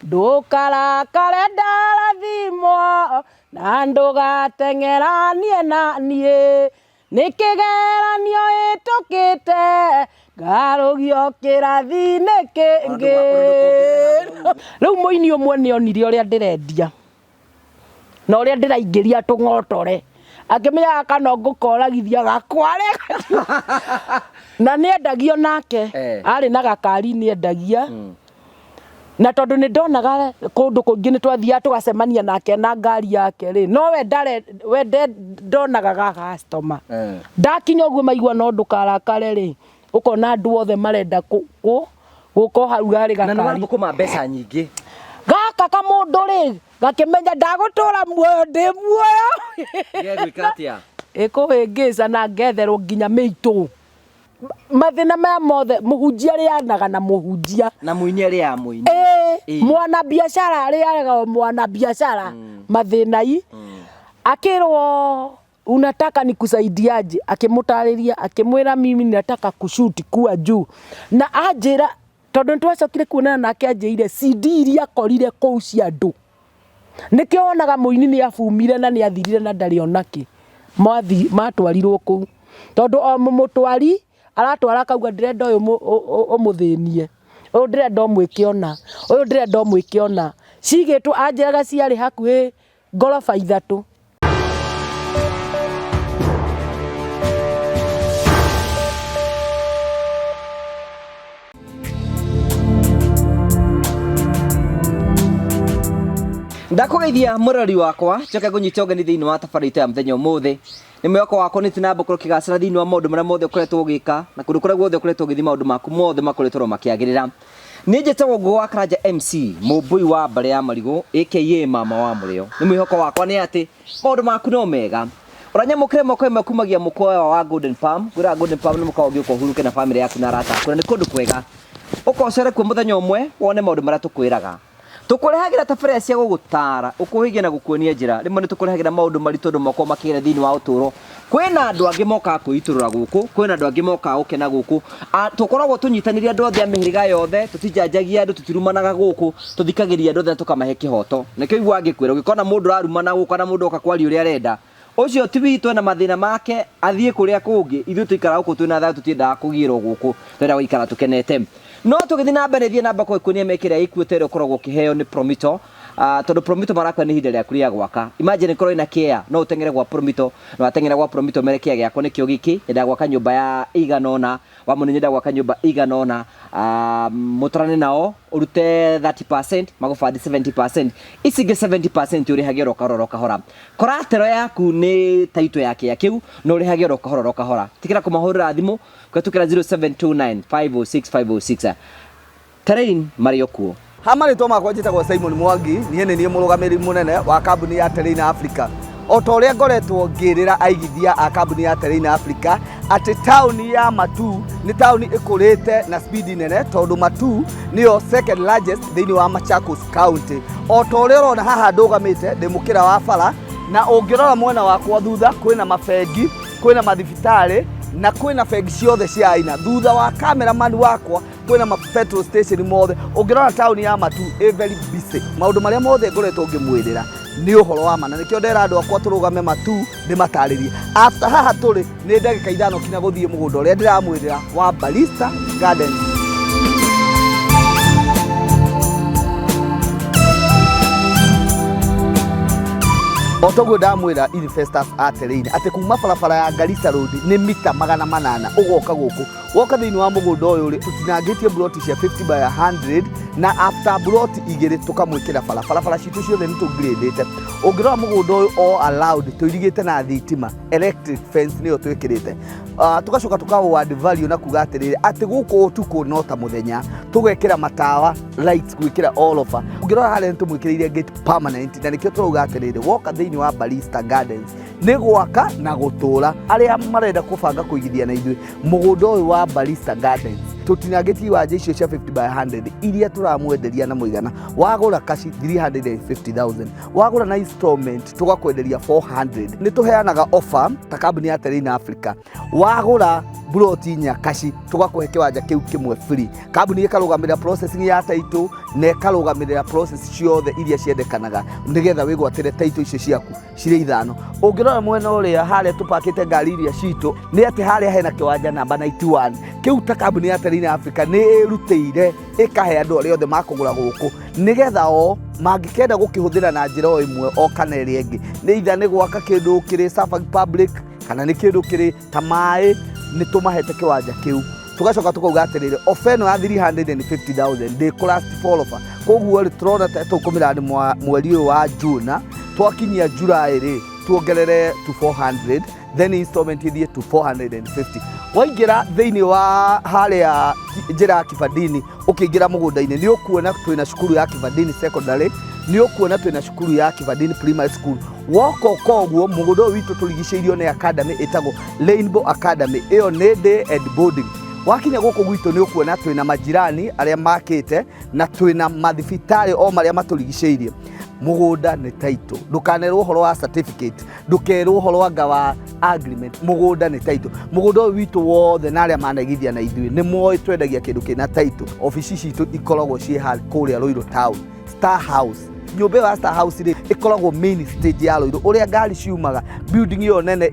ndukarakare ndarathimwo na ndugateng'eranie na niĩ nĩ kĩgeranio hĩtũkĩte ngarũgio kĩrathi-inĩ kĩngĩ. Rĩu mũini ũmwe nĩonire ũrĩa ndĩrendia na ũrĩa ndĩraingĩria tũng'otore akĩmenya kana ngũkoragithia gakware na nĩendagio nake arĩ na gakari nĩendagia na tondũ nĩndonaga kũndũ kũngĩ nĩtwathiaga tũgacemania nake na ngari yake rĩ no we ndonaga ga customer ndakinya ũguo maigua no ndũkarakare rĩ ũkona andũ othe marenda gũko hau garĩ gakari na nĩ gũkũma mbeca nyingĩ gaka kamũndũ rĩ gakĩmenya ndagũtũra muoyo ndĩ muoyo gwĩka atĩa ĩkũhĩngĩca na ngetherwo nginya mĩitũ mathĩna maya mothe mũhunjia arĩanaga na mũhunjia na mũini arĩa mũini mwana biashara arĩaga mwana biashara mathĩna akĩrwo unataka nikusaidiaje akĩmũtarĩria akĩmwĩra mimi nataka kushuti kuwa juu na anjĩra tondũ nĩtwacokire kuonana nake anjĩire CD iria akorire kũu cia andũ nĩkĩo wonaga mũini nĩabumire na nĩathirire na ndarĩ onake matwarirwo kũu tondũ o mũtwari aratwara kauga ndĩrenda ũyũ ũmũthĩnie ũyũ ndĩrenda ũmwĩke ona ũyũ ndĩrenda ũmwĩke ona cigĩtwo anjĩraga ciarĩ hakuhĩ ngoroba 3. Ndakugeithia murori wakwa coka kunyita ũgeni thĩinĩ wa tabarĩra ya mũthenya ũmũthĩ nĩ mwĩhoko wakwa nĩ tinamba kũrwo kĩgacĩra thĩinĩ wa maũndũ marĩa mothe ũkoretwo ũgĩka na kũndũ kũrĩa guothe ũkoretwo ũgĩthiĩ maũndũ maku mothe makoretwo makĩagĩrĩra. Nĩ njĩtagwo Ngũgĩ wa Karanja MC mũmbui wa Mbare ya Marigũ aka mama wa mũrĩo. Nĩ mwĩhoko wakwa nĩ atĩ maũndũ maku no mega ũranyamũkĩre moko ĩmwe kumagia mũkoa wa Golden Palm. Gwĩra Golden Palm nĩ mũkawa ũngĩũka ũhurũke na bamĩrĩ yaku na arata aku na nĩ kũndũ kwega ũkocere kuo mũthenya ũmwe wone maũndũ marĩa tũkwĩraga. Tukurehagira tabarĩra cia gũgũtara ũkũhigia na gũkuonia njĩra rĩmwe nĩ tukurehagira maũndũ maritũ andũ moko makĩgera thĩinĩ wa ũtũro. Kwĩna andũ angĩ mokaga kwĩitũrũra gũkũ, kwĩna andũ angĩ mokaga gũkena gũkũ. Tukoragwo tũnyitanĩire andũ othe a mĩhĩrĩga yothe, tũtijanjagia andũ, tũtirumanaga gũkũ, tũthikagĩria andũ othe na tũkamahe kĩhoto. Nĩkĩo igua ngĩkwĩra ũngĩkona mũndũ ararumana gũkũ kana mũndũ oka kwaria ũrĩa arenda ũcio ti witũ na mathĩna make athiĩ kũrĩa kũngĩ. Ithuĩ tũikara gũkũ twĩna thayũ tũtiendaga kũgirwo gũkũ, twenda gũikara tũkenete. No tũgĩthiĩ na mbere thiĩ namba kwĩkuonia mekĩra ikuĩte ũkoragwo ũkĩheo nĩ Promito. Tondũ Promito marakwa nĩ ihinda rĩaku rĩa gwaka. Imagine korwo ina care no ũteng'ere gwa Promito na wateng'era gwa Promito mere kĩa gĩakwa nĩkĩo gĩkĩ nyendaga gwaka nyũmba ya igana ũna wa mũnene nyendaga gwaka nyũmba igana ũna mũtarane nao ũrute 30% magũbandi 70% ici ingĩ 70% ũrĩhage oro kahora. Koratero yaku nĩ taito yake ya kĩu no ũrĩhage oro kahora. Tikira kũmahũrĩra thimũ kũhetũkĩra 0729 506 506. Terrain Mario kuo. Hamarĩtwo makwa njĩtagwo Simon Mwangi niĩ nĩ niĩ mũrũgamĩrĩri mũnene wa kambuni ya Terrain Africa. O ta ũrĩa ngoretwo ngĩrĩra aigithia a kambuni ya Terrain Africa atĩ taũni ya Matu nĩ taũni ĩkũrĩte na speed nene tondũ Matu nĩyo second largest thĩinĩ wa Machakos County. O ta ũrĩa ũrona haha ndũgamĩte ndĩ mũkĩra wa bara na ũngĩrora mwena wakwa thutha kwĩna mabengi, kwĩna mathibitarĩ na kwĩna bengi ciothe cia aina. Thutha wa cameraman wakwa kwĩna ma petrol station mothe. Ũngĩrora taũni ya Matu very busy. Maũndũ marĩa mothe ngoretwo ngĩmwĩrĩra nĩ ũhoro wa ma na nĩkĩo ndera andũ akwa tũrũgame Matu ndĩmatarĩrie. After haha tũrĩ nĩ ndagĩka 5 kinya gũthiĩ mũgũnda ũrĩa ndĩramwĩrĩra wa Barista Gardens. Otoguo ndamwĩra investors a Terrain atĩ kuma barabara ya Garissa Road nĩ mita 800 ũgoka gũkũ. Woka thĩinĩ wa mũgũnda ũyũ rĩ tũtinangĩtie broti cia 50 by 100 na after broti igĩrĩ tũkamwĩkĩra barabara citũ ciothe nĩ tũngirĩndĩte. Ũngĩrora mũgũnda ũyũ all allowed tũirigĩte na thitima electric fence nĩyo twĩkĩrĩte. Tugacoka tukawo add value na kuga atĩrĩrĩ atĩ gũkũ ũtukũ no ta mũthenya tũgekĩra matawa lights gwĩkĩra all over. Ũngĩrora harĩa tũmwĩkĩrĩire gate permanent na nĩkĩo tũrauga atĩrĩrĩ woka thĩinĩ wa Barista Gardens nĩ gwaka na gũtũra. Arĩa marenda kũbanga kũigithia na ithuĩ mũgũnda ũyũ wa Barista Gardens tutinagĩtie wanja icio cia 50 by 100 iria tũramwenderia na mũigana wagũra kashi 350,000 wagũra na installment tugakwenderia 400. Nĩ tũheanaga offer ta kambuni ya Terrain Africa wagũra buroti Nyakaci tugakuhe kiwanja kiu kimwe free. Kambuni ikarugamira processing ya title na ikarugamira process ciothe iria ciendekanaga nigetha wigwatire title icio ciaku cire ithano. Ungirora mwena uria haria tupakite ngari iria citu ni ati haria hena kiwanja namba 91 kiu ta kambuni ya Terrain Africa ni irutire ikahe andu aria othe makugura guku nigetha o mangikenda gukihuthira na njira o imwe o kana iri ingi ni itha ni gwaka kindu kiri Safari Public kana ni kindu kiri ta mai ni tumahete kiwanja kiu tugacoka tukauga atirire ofeno ya 350,000 de class follower koguo ri turona ta tukumira ni mweri wa June twakinyia July ri tuongerere to 400 then installment ithie to 450. Waingira thiini wa haria njira Kibandini ukiingira mugunda-ini ni ukuona twina cukuru ya Kibandini secondary ni ukuona twina cukuru ya Kibandini primary school woko koguo mugunda witu turigiceirio ni academy itago Rainbow Academy iyo ni day and boarding. Wakinya guku gwitu ni ukuona twina majirani aria makite na twina mathibitari o maria maturigiceirie. Mugunda ni title ndukanerwo horo wa certificate ndukerwo horo wa gawa agreement. Mugunda ni title mugunda witu wothe na aria managithia na ithui ni moi twendagia kindu kina title. Ofisi citu ikoragwo cie hali kuria Ruiru town Star House. Nyumba ya Star House ri ikoragwo main stage ya Ruiru uria ngari ciumaga building yo nene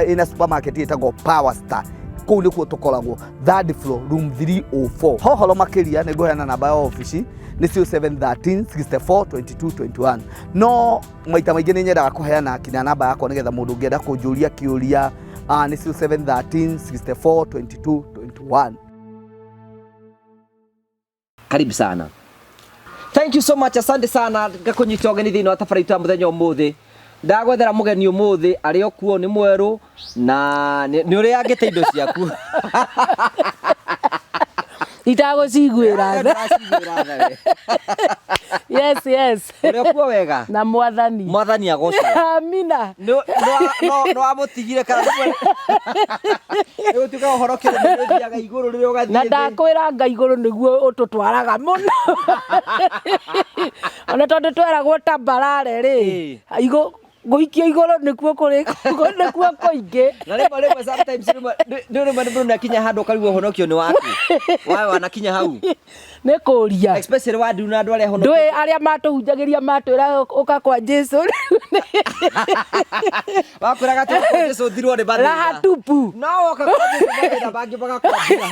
ina supermarket itagwo Power Star kuu nikuo tukoragwo 3rd floor room 304. Hohoro makiria ni ngoyana namba ya ofisi ni 0713 64 22 21. No maita maingi ni nyendaga kuheana kinya namba yakwa nigetha mundu ngienda kunjuria kiuria ni 0713 64 22 21. Karibu sana. Thank you so much, asante sana gakunyita ogeni thini wa tafari tu muthenya umuthi. Ndagwethera mugeni umuthi ari okuo ni mweru na ni uri angite indo ciaku. Itago ciguira yes uri okuo wega na mwathani agoco amina no amutigire kana tuka uhorokere ndiaga iguru rire ugathie na ndakwira nga iguru niguo ututwaraga muno ona tondu tweragwo tambarare ri goikia igoro nikuo kuri nikuo koingi na rĩmwe sometimes rĩmwe na kinya handu karigwo honokio ni waku wae wanakinya hau ni kuria especially wa ndu na andu aria honokio ndui aria matuhunjagiria matwira uka kwa Jesu wakwira gatu Jesu thirwo ni bathira raha tupu no oka kwa Jesu bathira bangi bagakwambira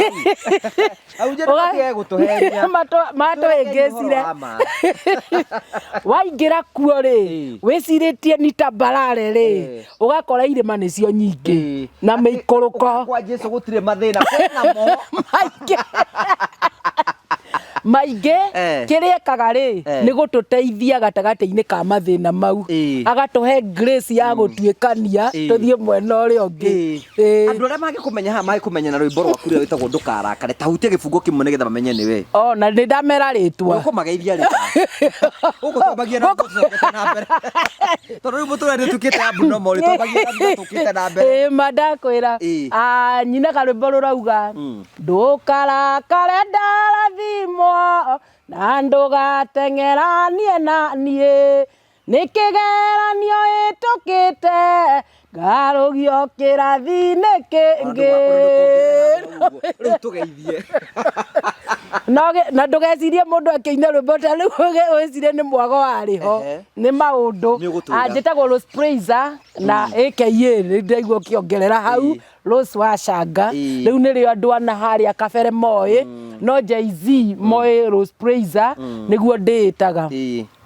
hau au njeru batige gutuheria mato engecire waingira kuo ri wiciritie ni tambarare ri ugakora irima nicio nyingi na meikuruko kwa Jesu gutire mathina kwena mo maingi kiriekaga ri ni gututeithia gatagati-ini ka mathina mau agatuhe grace ya gutuikania tuthie mwena uria ungi andu aria magikumenya ha magikumenya na rwimbo rwaku ria witagwo ndukarakare tahutie gifungo kimwe nigetha bamenye niwe na ni ndamera ritwa ukumageithia ri ugutombagia na gutukite na mbere tondu riu mutura ni tukite abuno mori tombagia na tukite na mbere mandakwira nyina karwimbo rurauga ndukarakare ndarathimwo na ndugateng'eranie na niĩ nĩ kĩgeranio hĩtũkĩte ngarũgio kĩrathi-inĩ kĩngĩ rĩu tũgeithie na ndũgecirie mũndũ akĩina rwĩmbo ta rĩu wĩcirie nĩ mwago warĩho nĩ maũndũ njĩtagwo Rose Praiser na AKA nĩndaigua ũkĩongerera hau Rose Wachanga rĩu nĩrĩo andũ ana harĩa kabere moĩ no Jay-Z moĩ Rose Praiser nĩguo ndĩĩtaga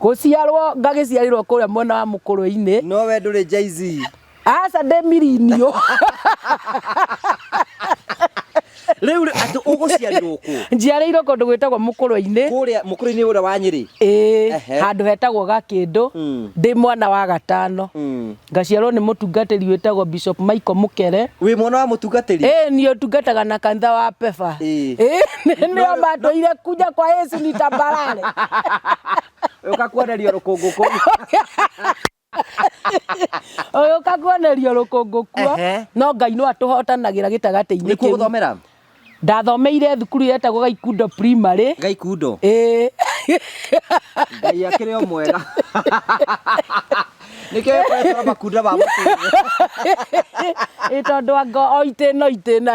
gũciarwo ngagĩciarĩrwo kũrĩa mwena wa Mũkũrũ-inĩ no we ndũrĩ Jay-Z aca ndemirinio riu atu uguciarirwo ku njiarĩirwo kũndũ gwĩtagwo Mũkũrũ-inĩ kuria Mũkũrũ-inĩ ũrĩa wa Nyĩrĩ handũ hetagwo Gakĩndũ ndĩ mwana wa gatano ngaciarwo nĩ mũtungatĩri wĩtagwo Bishop Michael Mũkere wĩ mwana wa mũtungatĩri niĩ ũtungataga na kanitha wa Pefa nĩo matũire kuja kwa Yesu ni tambarare ukakuonerio rũkũngũ kũu ukakuonerio rũkũngũ kuo no Ngai no atũhotanagĩra gĩtagati-inĩ kĩu nĩkuo gũthomera ndathomeire thukuru yetagwo Gaikundo Primary Gaikundo Ngai akĩrĩ o mwega Nikio kwa makunda ba mutu. Tondu anga oitena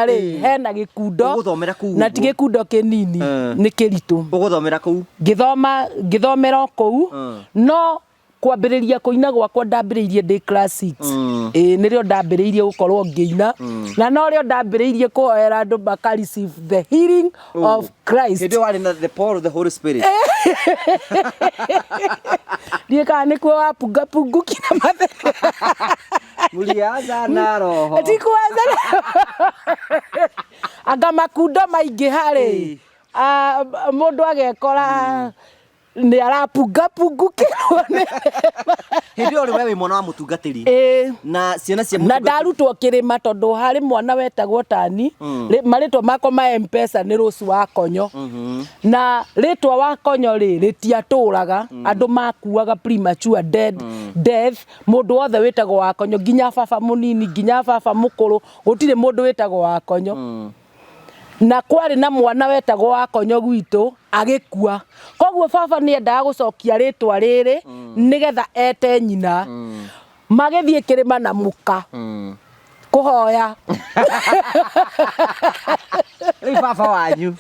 ri hena gikundo Uguthomera kuu. na ti gikundo kinini ni kiritu. Uguthomera kuu. Ngithomera kuu no kwambĩrĩria kũina gwakwa ndambĩrĩirie ndĩ class 6 nĩrĩo ndambĩrĩirie gũkorwo ngĩina na no rĩo ndambĩrĩirie kũhoera andũ maka receive the healing of Christ. Hĩndĩ warĩ na the power of the Holy Spirit. Ndiĩ kana nĩkuo wapungapungukire matheka. Mulianza na roho. Tikuanza anga makundo maingĩ harĩ mũndũ agekora nĩ arapungapungukirwo nĩ hĩndĩ ĩyo we wĩ mwana wa mũtungatĩri na ciana cia na ndarutwo kĩrĩma tondũ harĩ mwana wetagwo Tani marĩtwa makwa ma M-Pesa nĩ Rose Wakonyo na rĩtwa Wakonyo rĩtiatũraga andũ makuaga premature death mũndũ wothe wĩtagwo Wakonyo nginya baba mũnini nginya baba mũkũrũ gũtirĩ mũndũ wĩtagwo Wakonyo na kwarĩ na mwana wetagwo Wakonyo gwitũ agĩkua koguo baba nĩ endaga gũcokia rĩtwa rĩrĩ nĩgetha ete nyina magĩthiĩ kĩrĩma na mũka kũhoya rĩu baba wanyu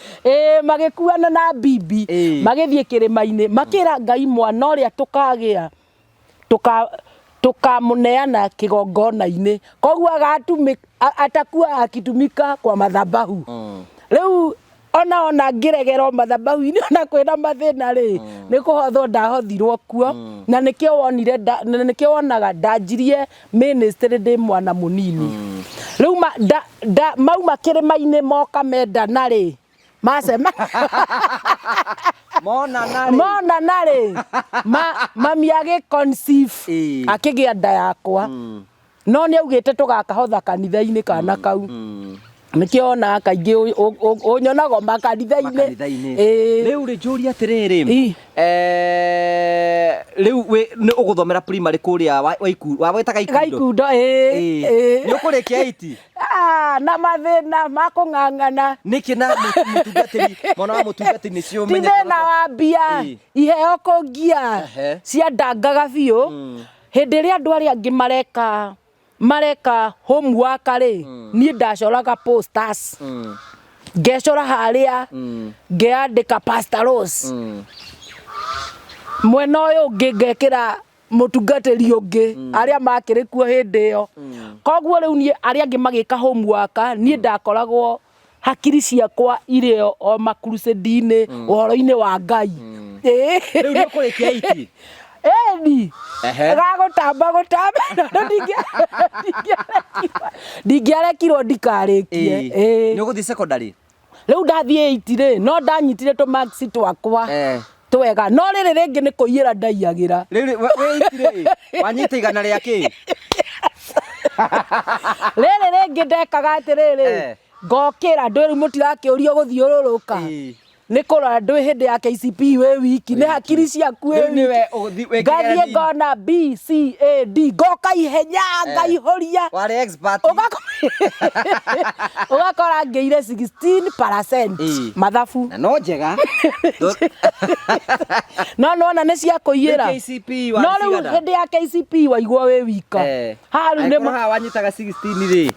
magĩkuana na bibi magĩthiĩ kĩrĩma-inĩ makĩra Ngai mwana ũrĩa tũkagĩa tukamũneana kĩgongona-inĩ koguo atakuwa akitumika kwa madhabahu rĩu ona ngĩregerwo madhabahu-inĩ ona kwĩna mathĩna rĩ nĩ kũhothwo ndahothirwo kuo na nĩkĩo wonaga ndanjirie ministry ndĩ mwana mũnini rĩu mauma kĩrĩma-inĩ moka mendana rĩ macema monana rĩ mami agĩconceive akĩgĩa nda yakwa no nĩ augĩte tũgakahotha kanitha-inĩ kana kau nĩkĩo wonaga kaingĩ ũnyonaga makanitha-inĩ rĩu rĩ njũria atĩrĩrĩ rĩu nĩ ũgũthomera primary kũrĩa wawĩtaga Gaikundo nĩ ũkũrĩkia 8 na mathĩna ma kũng'ang'ana nĩkĩ na mũtungatĩri mwana wa mũtungatĩri nĩcio ũmenyete thĩna wa mbia iheo kũngia ciandangaga biũ hĩndĩ ĩrĩa andũ arĩa angĩ mareka homework rĩ niĩ ndacoraga posters ngecora harĩa ngeandĩka Pastor Rose mwena ũyũ ũngĩ ngekĩra mũtungatĩri ũngĩ arĩa makĩrĩ kuo hĩndĩ ĩyo koguo rĩu niĩ arĩa angĩ magĩka homework niĩ ndakoragwo hakiri ciakwa irĩ o makurusedi-inĩ ũhoro-inĩ wa Ngai rĩu nĩ ũkũrĩkia 8 Eni gagũtamba ndingĩarekirwo ndikarĩkie nĩ ũgũthiĩ secondary rĩu ndathiĩ 8 rĩ no ndanyitire tũmaksi twakwa twega no rĩrĩ rĩngĩ nĩ kũiyĩra ndaiyagĩra rĩrĩ wanyita igana rĩa kĩ rĩrĩ rĩngĩ ndekaga atĩrĩrĩ ngokĩra ndwĩ rĩu mũtirakĩũrio gũthiũrũrũka nĩ kũrora ndwĩ hĩndĩ ya KCP wĩ wiki nĩ hakiri ciaku wĩ wiki ngathiĩ ngona B C A D ngoka ihenya ngaihũria warĩ expert ũgakora ngĩire 16% mathabu na no njega no nona nĩ cia kũiyĩra no rĩu hĩndĩ ya KCP waigua wĩ wika haha nĩ wanyitaga 16 rĩ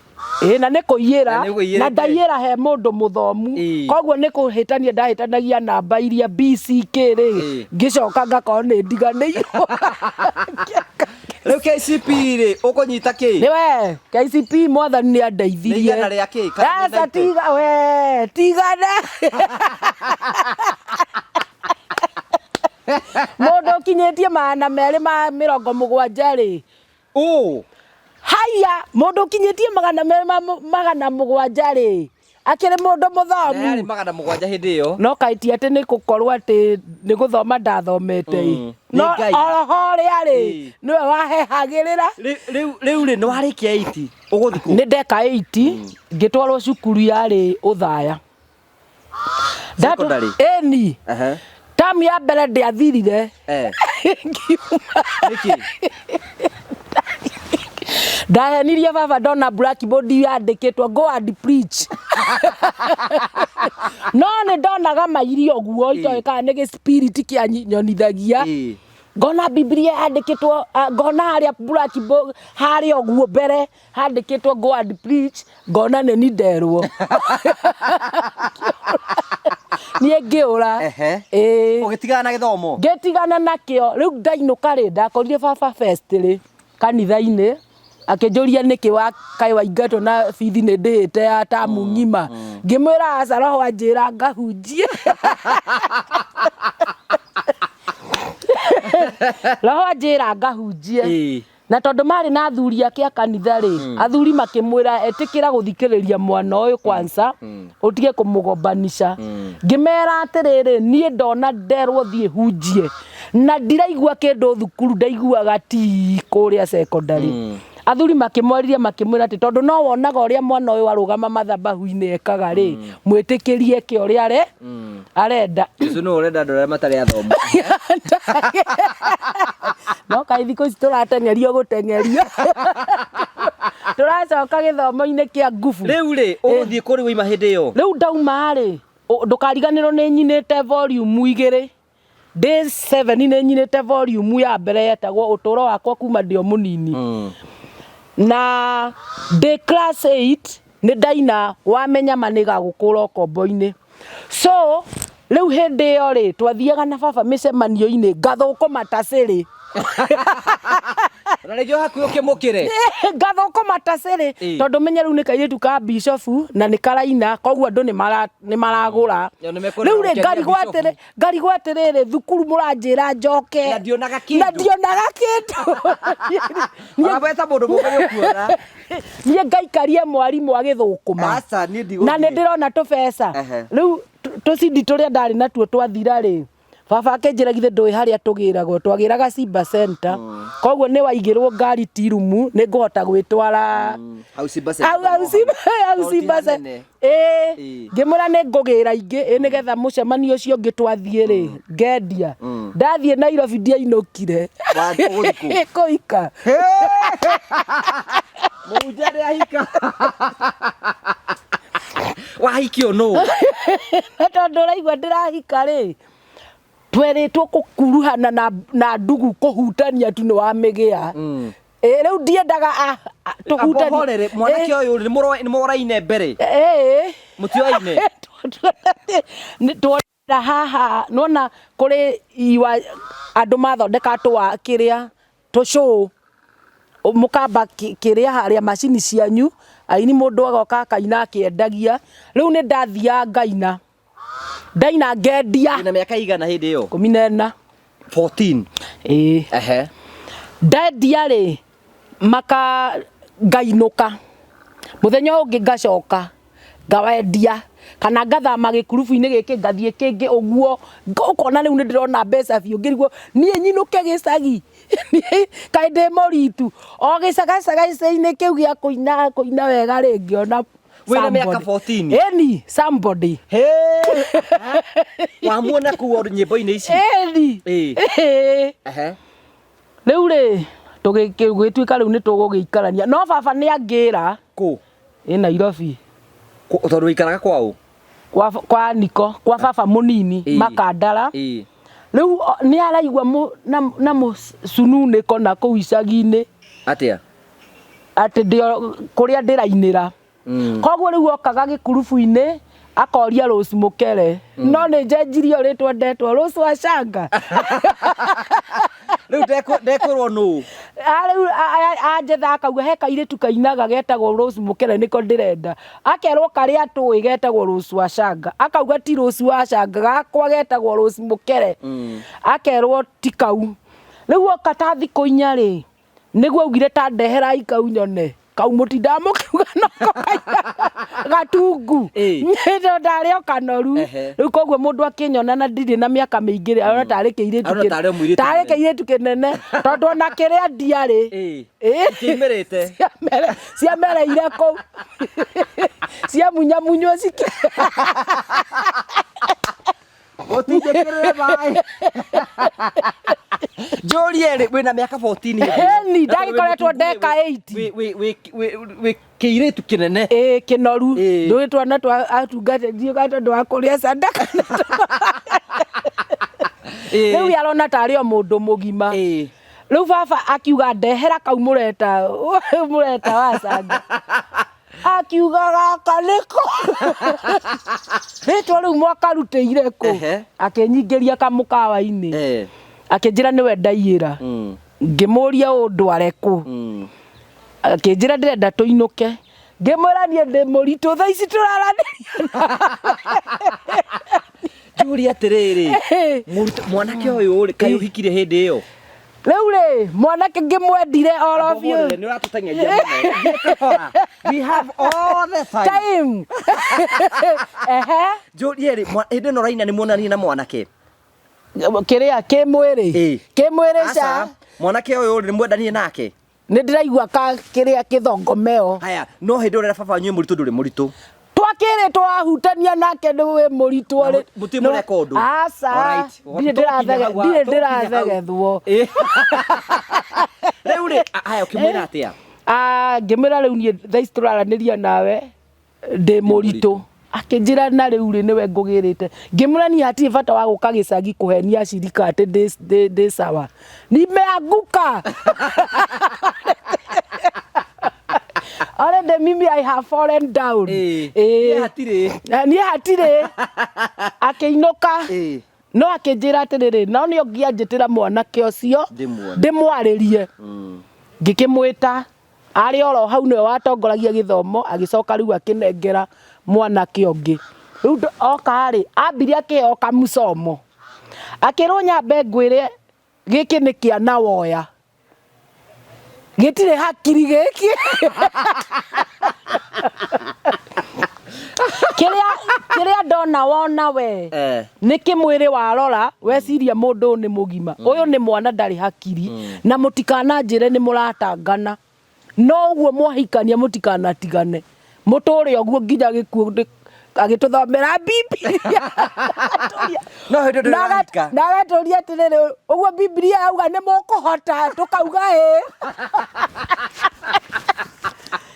na nĩ kũiyĩra na ndaiyĩra he mũndũ mũthomu koguo nĩ kũhĩtania ndahĩtanagia namba iria BCK rĩ ngĩcoka ngakorwo nĩ ndiganĩirwo rĩu KCP rĩ ũkũnyita kĩ nĩwe KCP mwathani nĩ andeithirie igana rĩa kĩ sasa tigana mũndũ ũkinyĩtie 270 rĩ haya mũndũ ũkinyĩtie 270 rĩ akĩrĩ mũndũ mũthomu yarĩ 700 hĩndĩ ĩyo no kaiti atĩ nĩ gũkorwo atĩ nĩ gũthoma ndathomete no oho rĩarĩ nĩwe wahehagĩrĩra rĩu rĩ nĩ warĩkia 8 ũgũthiĩ kũ nĩ ndeka 8 ngĩtwarwo cukuru yarĩ Ũthaya secondary eni tamu ya mbere ndĩathirire ndahenirie baba ndona blackboard yandĩkĩtwo go and preach no nĩ ndonaga mairio guo itoĩ kana nĩ spirit kĩanyonyithagia ngona Biblia handikitwo ngona haria black book haria oguo mbere handikitwo go and preach ngona nĩ ni nderwo niĩ ngĩũra ũgĩtigana na gĩthomo ngĩtigana nakĩo rĩu ndainũka rĩ ndakorire baba first rĩ kanitha-inĩ akĩnjũria nĩkĩ wa kaĩ waingatwo na bithi nĩ ndĩhĩte ya tamu ng'ima ngĩmwĩra aca roho anjĩra ngahunjie roho anjĩra ngahunjie na tondũ marĩ na athuri ake a kanitha rĩ athuri makĩmwĩra etĩkĩra gũthikĩrĩria mwana ũyũ kwanza ũtige kũmũgombanisha ngĩmera atĩrĩrĩ niĩ ndona nderwo thiĩ hunjie na ndiraigua kĩndũ thukuru ndaiguaga ti kũrĩa secondary athuri makĩmwariria makĩmwĩra atĩ tondũ no wonaga ũrĩa mwana ũyũ arũgama mathabahu-inĩ ekaga rĩ mwĩtĩkĩrie ke ũrĩa arenda Jesũ no ũrenda andũ arĩa matarĩ athomu no kaĩ thikũ ici tũrateng'erio gũteng'erio tũracoka gĩthomo-inĩ kĩa ngubu rĩu rĩ ũgũthiĩ kũrĩ wĩima hĩndĩ ĩyo rĩu ndauma rĩ ndũkariganĩrwo nĩ nyinĩte volume 2 day 7 nĩ nyinĩte volume ya mbere yetagwo ũtũũro wakwa kuma ndĩ o mũnini na day class 8 nĩ ndaina wamenya manĩga gũkũra ũkombo-inĩ so rĩu hĩndĩ ĩyo rĩ twathiaga na baba mĩcemanio-inĩ ngathũkũma tacĩrĩ na rĩngĩ hakuhĩ ũkĩmũkĩre ngathũkũma tacĩrĩ tondũ menya rĩu nĩ kairĩtu ka bishop na nĩ karaina koguo andũ nĩ maragũra rĩu rĩ ngarigwo atĩrĩrĩ thukuru mũranjĩra njoke na ndionaga kĩndũ weta mũndũ mũgĩ ũkuona niĩ ngaikarie mwarimũ agĩthũkũma na nĩ ndĩrona tũbeca rĩu tũcindi tũrĩa ndarĩ natuo twathira rĩ baba akĩnjĩra githĩ ndũĩ harĩa tũgĩragwo twagĩraga Simba Center koguo nĩ waigĩrwo ngari tirumu nĩ ngũhota gwĩtwara au Simba Center ngĩmwĩra nĩ ngũgĩra ingĩ nĩgetha mũcemanio ũcio ũngĩ twathiĩ rĩ ngendia ndathiĩ Nairobi ndiainũkire kũika mũhunjia nĩahika wahikio nũ na tondũ ũraigua ndĩrahika rĩ twerĩtwo gũkuruhana na ndugu kũhutania tu nĩ wamĩgĩa rĩu ndiendaga tũhutanie mwanake ũyũ nĩ mũraine mbere mũtioaine twenda haha nona kũrĩ iwa andũ mathondeka twa kĩrĩa tũcũ mũkamba kĩrĩa harĩa macini cianyu aini mũndũ agoka akaina akĩendagia rĩu nĩ ndathia ngaina ndaina ngendia na mĩaka igana hĩndĩ ĩyo 14 14 ndendia rĩ maka ngainũka mũthenya ũngĩ ngacoka ngawendia kana ngathama gĩkurubu-inĩ gĩkĩ ngathiĩ kĩngĩ ũguo ũkona rĩu nĩ ndĩrona mbeca biũ ngĩrigwo niĩ nyinũke gĩcagi kaĩ ndĩ mũritu o gĩcagacaga-inĩ kĩu gĩa kũina wega rĩ ngĩona wĩna mĩaka 14 eni somebody wamuona kũu nyĩmbo-inĩ ici rĩu rĩ tũgĩtuĩka rĩu nĩ tũgũgĩikarania no baba nĩ angĩra kũ Nairobi tondũ wĩikaraga kwao kwa Niko kwa baba mũnini Makandara rĩu nĩ araigua na mũcununĩko na kũu icagi-inĩ atĩa atĩ kũrĩa ndĩrainĩra koguo rĩu okaga gĩkurubu-inĩ akoria Rose Mukere no nĩ njenjirio rĩtwa ndetwo Rose Wachanga rĩu ndekũrwo nũ rĩu anjetha akauga he kairĩtu kainaga getagwo Rose Mukere nĩko ndĩrenda akerwo karĩa tũĩ getagwo Rose Wachanga akauga ti Rose Wachanga gakwa getagwo Rose Mukere akerwo ti kau rĩu oka ta thikũ inya rĩ nĩguo augire ta ndeherai kau nyone kau mũtinda mũkiuga noko gatungu nĩndo ndarĩ o kanoru rĩu koguo mũndũ akĩnyona na ndirĩ na mĩaka mĩingĩ rĩ arona tarĩ kĩirĩtu kĩnene tondũ ona kĩrĩa ndiarĩ kĩimerĩte ciamereire kũu ciamunyamunywo gũtingĩkĩrĩre maĩ njũrie rĩ wĩna mĩaka 14 ni ndagĩkoretwo ndeka 8 wĩ kĩirĩtu kĩnene kĩnoru ndũĩ twana twa atungatĩrio tondũ wa kũrĩa sadaka Riu yarona tari o mundu mugima. Riu baba akiuga ndehera kau mureta wacanga. Akiuga gaka niko. Ritwa riu mwakarutĩire kũ? Akenyingĩria kamukawa-inĩ. Akinjira niwe ndaiyĩra. Ngĩmũria ũndware kũ? Akinjira ndĩrenda tũinũke. Ngĩmwĩra niĩ ndĩ mũritũ thaa ici tũraranĩria. Njũria atĩrĩrĩ, mwanake ũyũ rĩ kaĩ ũhikire hĩndĩ ĩyo? Riu rĩ mwanake ngĩmwendire all of you. Nĩ ũratũteng'eria mũno. We have all the time. Njũria rĩ hĩndĩ ĩno Raina nĩ muonanie na mwanake? Kĩrĩa kĩmwĩrĩ? Kĩmwĩrĩ ca. Mwanake ũyũ nĩ mwendanie nake? Nĩ ndĩraigua kĩrĩa kĩthongomeo. Haya no hĩndĩ ũrĩa baba wanyu mũritũ ndũrĩ mũritũ? Twakĩrĩ twahutania nake nĩwe mũritũ rĩ. Mũtimũreka ũndũ? Aca. Ndirĩ ndĩrathegethwo. Rĩu rĩ haya ũkĩmwĩra atĩa? Ngĩmwĩra rĩu niĩ thaa ici tũraranĩria nawe ndĩ mũritũ. Akinjira na riu ri niwe ngugirite. Ngĩmwĩra niĩ hatirĩ bata wa gũka gĩcagi kũhenia acirika atĩ ndĩ sawa. Nimeanguka. Already mimi I have fallen down. Niĩ hatirĩ. Akĩinũka. No akinjira atĩrĩrĩ no nĩ ũngĩanjĩtĩra mwanake ũcio ndĩmwarĩrie. Ngĩkĩmwĩta arĩ oro hau nĩwe watongoragia gĩthomo agĩcoka rĩu akĩnengera mwanake ũngĩ. Rĩu oka rĩ ambire akĩheo kamũcomo. Akĩrwo nyambe ngwĩre gĩkĩ nĩ kĩana woya. Gĩtirĩ hakiri gĩkĩ. Kĩrĩa ndona wona we nĩ kĩmwĩrĩ warora weciria mũndũ nĩ mũgima. Ũyũ nĩ mwana ndarĩ hakiri na mũtikananjĩre nĩ mũratangana. No ũguo mwahikania mũtikanatigane. Mũtũre ũguo nginya gĩkuũ agĩtũthomera Biblia. No hĩndĩ ndĩrahika. Nagatũria atĩrĩrĩ ũguo Biblia yauga nĩ mũkũhota tũkauga ĩ.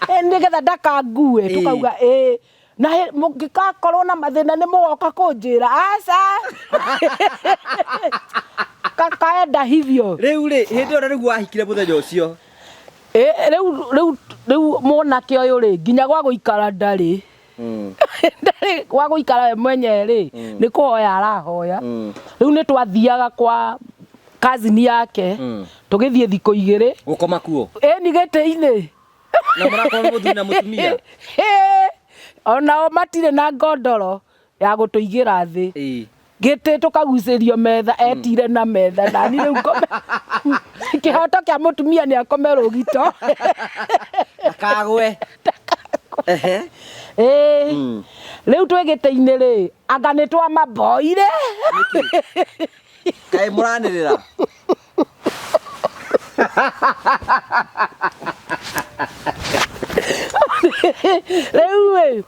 Nĩgetha ndakangue tũkauga ĩ. Na mũngĩgakorwo na mathĩna nĩ mũgoka kũnjĩra aca. Kakaenda hivyo. Rĩu rĩ hĩndĩ ĩyo rĩu wahikire mũthenya ũcio? Rĩu mwanake ũyũ rĩ nginya gwa gũikara ndarĩ. Ndarĩ gwa gũikara we mwenye rĩ nĩ kũhoya arahoya. Rĩu nĩ twathiaga kwa cousin yake tũgĩthiĩ thikũ igĩrĩ. Gũkoma kuo? Nĩ gĩtĩ-inĩ. Na mũrakorwo mũthuri na mũtumia? Onao matirĩ na ngondoro ya gũtũigĩra thĩ. Gĩtĩ tũkagucĩrio metha etire na metha na ni rĩu ngome. Kĩhoto kĩa mũtumia nĩ akome rũgito. Ndakagwe. Rĩu twĩ gĩtĩ-inĩ rĩ anga nĩ twamaboire. Kaĩ mũranĩrĩra? Rĩu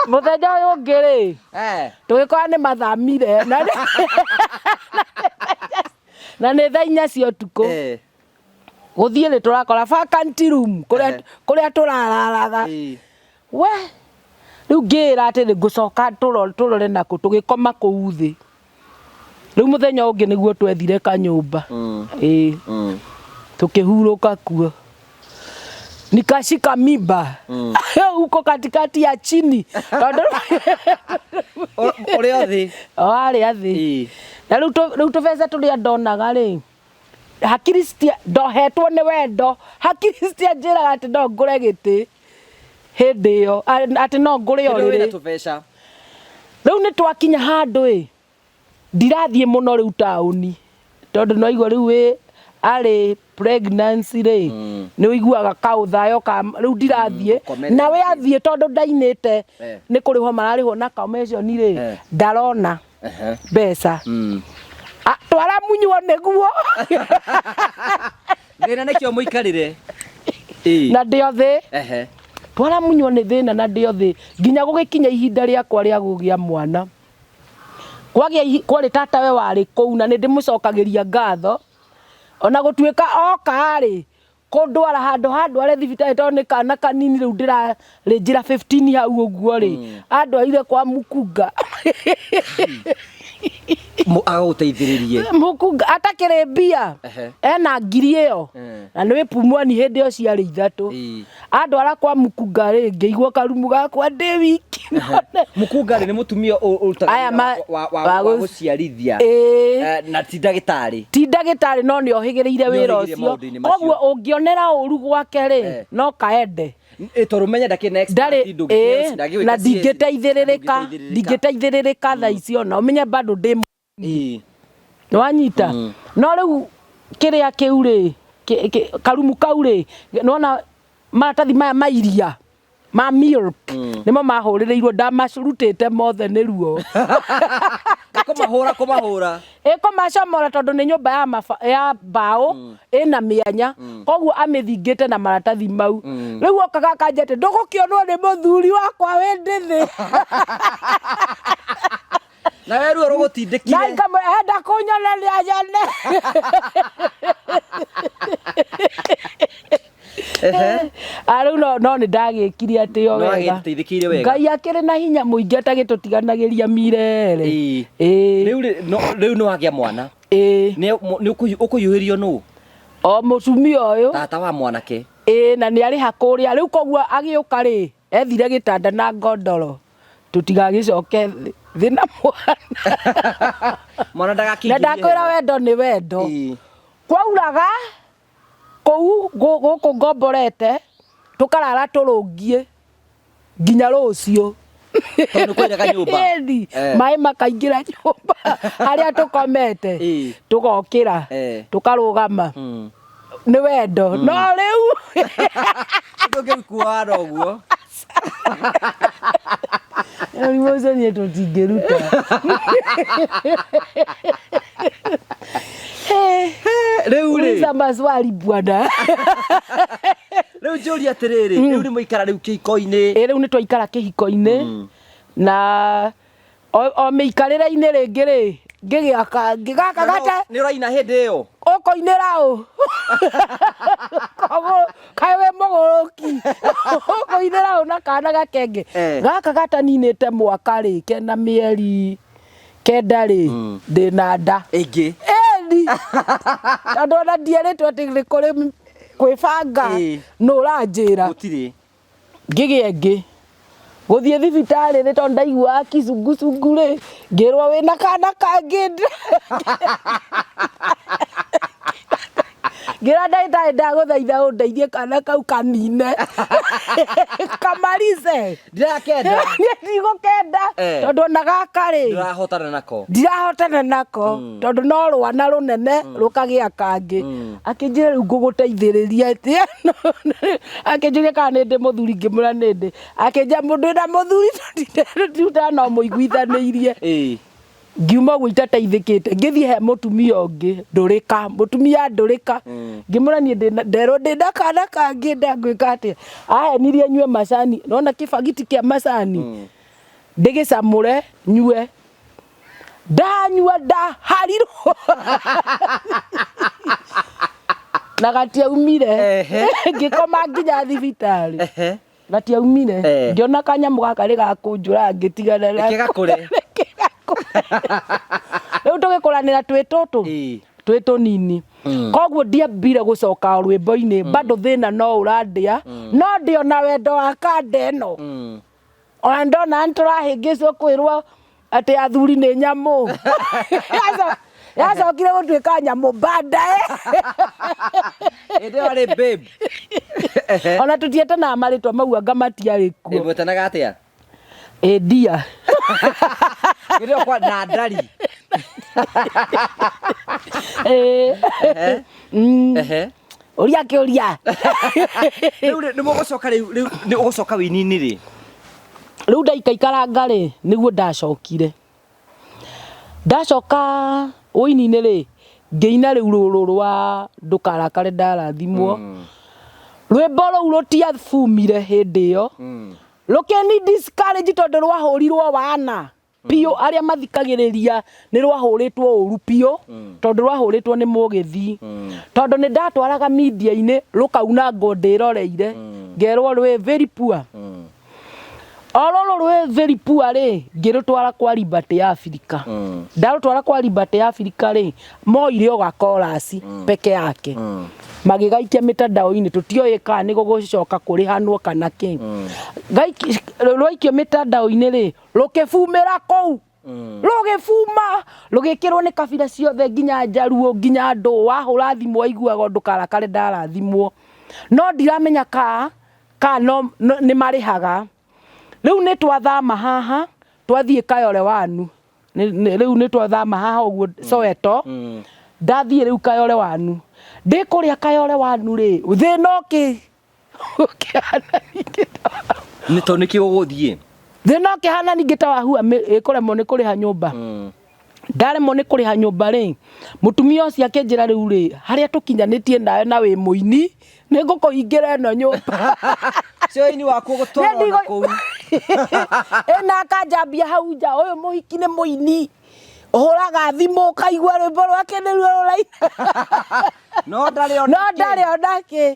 mũthenya ũyũ ũngĩ rĩ tũgĩkora nĩ mathamire na nĩ thaa 4 cia ũtukũ. Gũthiĩ nĩ tũrakora vacancy room kũrĩa tũrararaga. We rĩu ngĩra atĩ ngũcoka tũrore nakũ tũgĩkoma kũu thĩ. Rĩu mũthenya ũngĩ nĩguo twethire kanyũmba. Tukihurũka kuo. Nikashika mimba huko katikati ya chini. Ũrĩa thĩ? Arĩa thĩ. Na rĩu tũbeca tũrĩa ndonaga rĩ hakiri ndohetwo nĩ wendo. Hakiri njĩraga atĩ no ngũre gĩtĩ hĩndĩ ĩyo atĩ no ngũre ũrĩrĩ. Rĩu nĩ twakinya handũ ndirathiĩ mũno rĩu taũni tondũ no igua rĩu arĩ pregnancy rĩ nĩ ũiguaga kaũthayo rĩu ndirathiĩ na we athiĩ tondũ ndainĩte nĩ kũrĩhwo mararĩhwo na commission rĩ ndarona mbeca. Twara munywo nĩguo. Thĩna nĩkĩo mũikarĩre? Na ndĩo thĩ. Twara munywo nĩ thĩna na ndĩo thĩ nginya gũgĩkinya ihinda rĩakwa rĩa gũgĩa mwana. Kwarĩ tata we warĩ kũu na nĩ ndĩmũcokagĩria ngatho. Ona gũtuĩka oka rĩ kũndwara handũ arĩ thibitarĩ tondũ nĩ kana kanini rĩu ndĩrarĩ njĩra 15 hau ũguo rĩ andwarire kwa mũkunga. Agũteithĩrĩrie mũkunga atakĩrĩ mbia ena ngiri ĩyo na nĩ pumwani hĩndĩ ĩyo ciarĩ ithatũ andwara kwa mũkunga rĩ ngĩigua karumu gakwa ndĩ wiki mũkunga nĩ mũtumia ũrutaga wa gũciarithia na ti ndagĩtarĩ no nĩ ohĩgĩrĩire wĩra ũcio koguo ũngĩonera ũru gwake rĩ no kaende tondũ menya ndakĩ next na ndingĩteithĩrĩrĩka thaa icio na ũmenye bado ndĩ nĩwanyita no rĩu kĩrĩa kĩu rĩ karumu kau rĩ nona maratathi maya ma iria ma milk nĩmo mahũrĩrĩirwo ndamacurutĩte mothe nĩ ruo kũmahũra kũmacomora tondũ nĩ nyũmba ya mbaũ ĩna mĩanya koguo amĩthingĩte na maratathi mau rĩu okaga akanjete ndũgũkĩonwo nĩ mũthuri wakwa wĩ ndĩthĩ na wewe ruo rũgũtindĩkire na ikamwe enda kũnyoneria nyone rĩu no nĩ ndagĩkire atĩ o wega Ngai akĩrĩ na hinya mũingĩ atagĩtũtiganagĩria mirere rĩu nĩ wagĩa mwana nĩ ũkũhiũhĩrio nũ o mũtumia ũyũ tata wa mwanake na nĩ arĩ hakũrĩa rĩu koguo agĩũka rĩ ethire gĩtanda na ngondoro tũtigagĩcoke thĩ na mwana ndagakinyĩrie na ndakwĩra wendo nĩ wendo kwauraga kũu gũkũ ngomborete tũkarara tũrũngie nginya rũciũ maĩ makaingĩra nyũmba harĩa tũkomete tũgokĩra tũkarũgama nĩ wendo no rĩu ndũngĩkuaga ũguo Rĩu nĩ tũtingĩruta rĩu maswali bwana rĩu njũria atĩrĩrĩ rĩu nĩ mũikara rĩu kĩhiko-inĩ rĩu nĩ twaikara kĩhiko-inĩ na o mĩikarĩre-inĩ rĩngĩ rĩ ngĩgĩaka ngĩgaka gate nĩ ũraina hĩndĩ ĩyo ũkũinĩra ũ kaĩ wĩ mũgũrũki ũkũinĩra ũ na kana gakenge gaka gataninĩte mwaka rĩ kena mĩeri kenda rĩ ndĩna nda ĩngĩ tondũ ona ndierĩtwo atĩ nĩ kũrĩ kwĩbanga nũ ũranjĩra gũtirĩ ngĩgĩa ĩngĩ gũthiĩ thibitarĩ rĩ tondũ ndaiguaga kĩcungũcungũ rĩ ngĩrwo wĩna kana kangĩ ngira ndagĩtarĩ ndagũthaitha ũndeithie kana kau kanine kamarice ndirakenda ndigũkenda tondũ ona gaka rĩ ndirahotana nako tondũ no rwana rũnene rũkagĩa kangĩ akĩnjĩra rĩu ngũgũteithĩrĩria atĩa akĩnjũria kana nĩ ndĩ mũthuri ngĩmwĩra nĩ ndĩ akĩnjĩra mũndũ wĩna mũthuri tondũ no mũiguithanĩirie ngiuma ũguo itateithĩkĩte ngĩthiĩ he mũtumia ũngĩ ndũrĩka mũtumia ndũrĩka ngĩmwĩra niĩ nderwo ndĩna kana kangĩ ngwĩka atĩa ahenirie nyue macani nona kĩbagiti kĩa macani ndĩgĩcamũre nyue ndanyua ndaharirwo na gatiaumire ngĩkoma nginya thibitarĩ gatiaumire ngĩona kanyamũ gaka rĩ gakũnjũra ngĩtigana gakũre rĩu tũgĩkũranĩra twĩ tũtũ twĩ tũnini koguo ndiambire gũcoka rwĩmbo-inĩ bado thĩna no ũrandĩa no ndĩ ona wendo wa kanda ĩno ona ndona nĩtũrahĩngĩcwo kwĩrwo atĩ athuri nĩ nyamũ yacokire gũtuĩka nyamũ baadaye ĩndĩ warĩ babe ona tũtietanaga marĩtwa mau anga matiarĩ kuo mwetanaga atĩa ndia gĩrĩo kwa na ndari ũria kĩũria rĩu nĩ mũgũcoka rĩu nĩ ũgũcoka wĩini-inĩ rĩ rĩu ndaikaikaranga rĩ nĩguo ndacoka wĩini-inĩ rĩ ngĩina rĩu rũrũ rwa ndũkarakare ndarathimwo rwĩmbo rũu rũtiafumire hĩndĩ ĩyo rũkĩni discourage tondũ rwahũrirwo wana piũ arĩa mathikagĩrĩria nĩ rwahũrĩtwo ũru piũ tondũ rwahũrĩtwo nĩ mũgĩthi tondũ nĩ ndatwaraga media-inĩ rũkauna ngo ndĩroreire ngerwo rwĩ very poor Ororo rwe very poor rĩ ngĩrũtwara kwa Liberty Africa. Ndarũtwara kwa Liberty Africa rĩ moire o gakorasi peke yake. Magĩgaikia mĩtandao-inĩ tũtioĩ kana nĩ gũgũcoka kũrĩhanwo kana kĩ. Rwaikio mĩtandao-inĩ rĩ rũkĩbumĩra kũu. Rũgĩbuma rũgĩkĩrwo nĩ kabira ciothe nginya Njaruo nginya Ndũ wahũra thimũ waiguaga ndũkarakare ndarathimwo. No ndiramenya no nĩ marĩhaga. Rĩu nĩ twathama haha twathiĩ Kayole Wanu. Rĩu nĩ twathama haha ũguo Soweto. Ndathiĩ rĩu Kayole Wanu. Ndĩ kũrĩa Kayole Wanu rĩ thĩna ũkĩ ũkĩhana nĩ to nĩkĩ ũgũthiĩ thĩna ũkĩhana ningĩ ta wahua ĩkũremwo nĩ kũrĩha nyũmba. Ndaremwo nĩ kũrĩha nyũmba rĩ mũtumia ũcio akĩnjĩra rĩu rĩ harĩa tũkinyanĩtie nawe na wĩ mũini nĩ ngũkũhingĩra ĩno nyũmba. Cioini waku gũtwarwo na kũu. Ena akanjambia hau nja ũyũ mũhiki nĩ mũini. Ũhũraga thimũ ũkaigua rwĩmbo rwake nĩruo rũraina. No ndarĩ onake.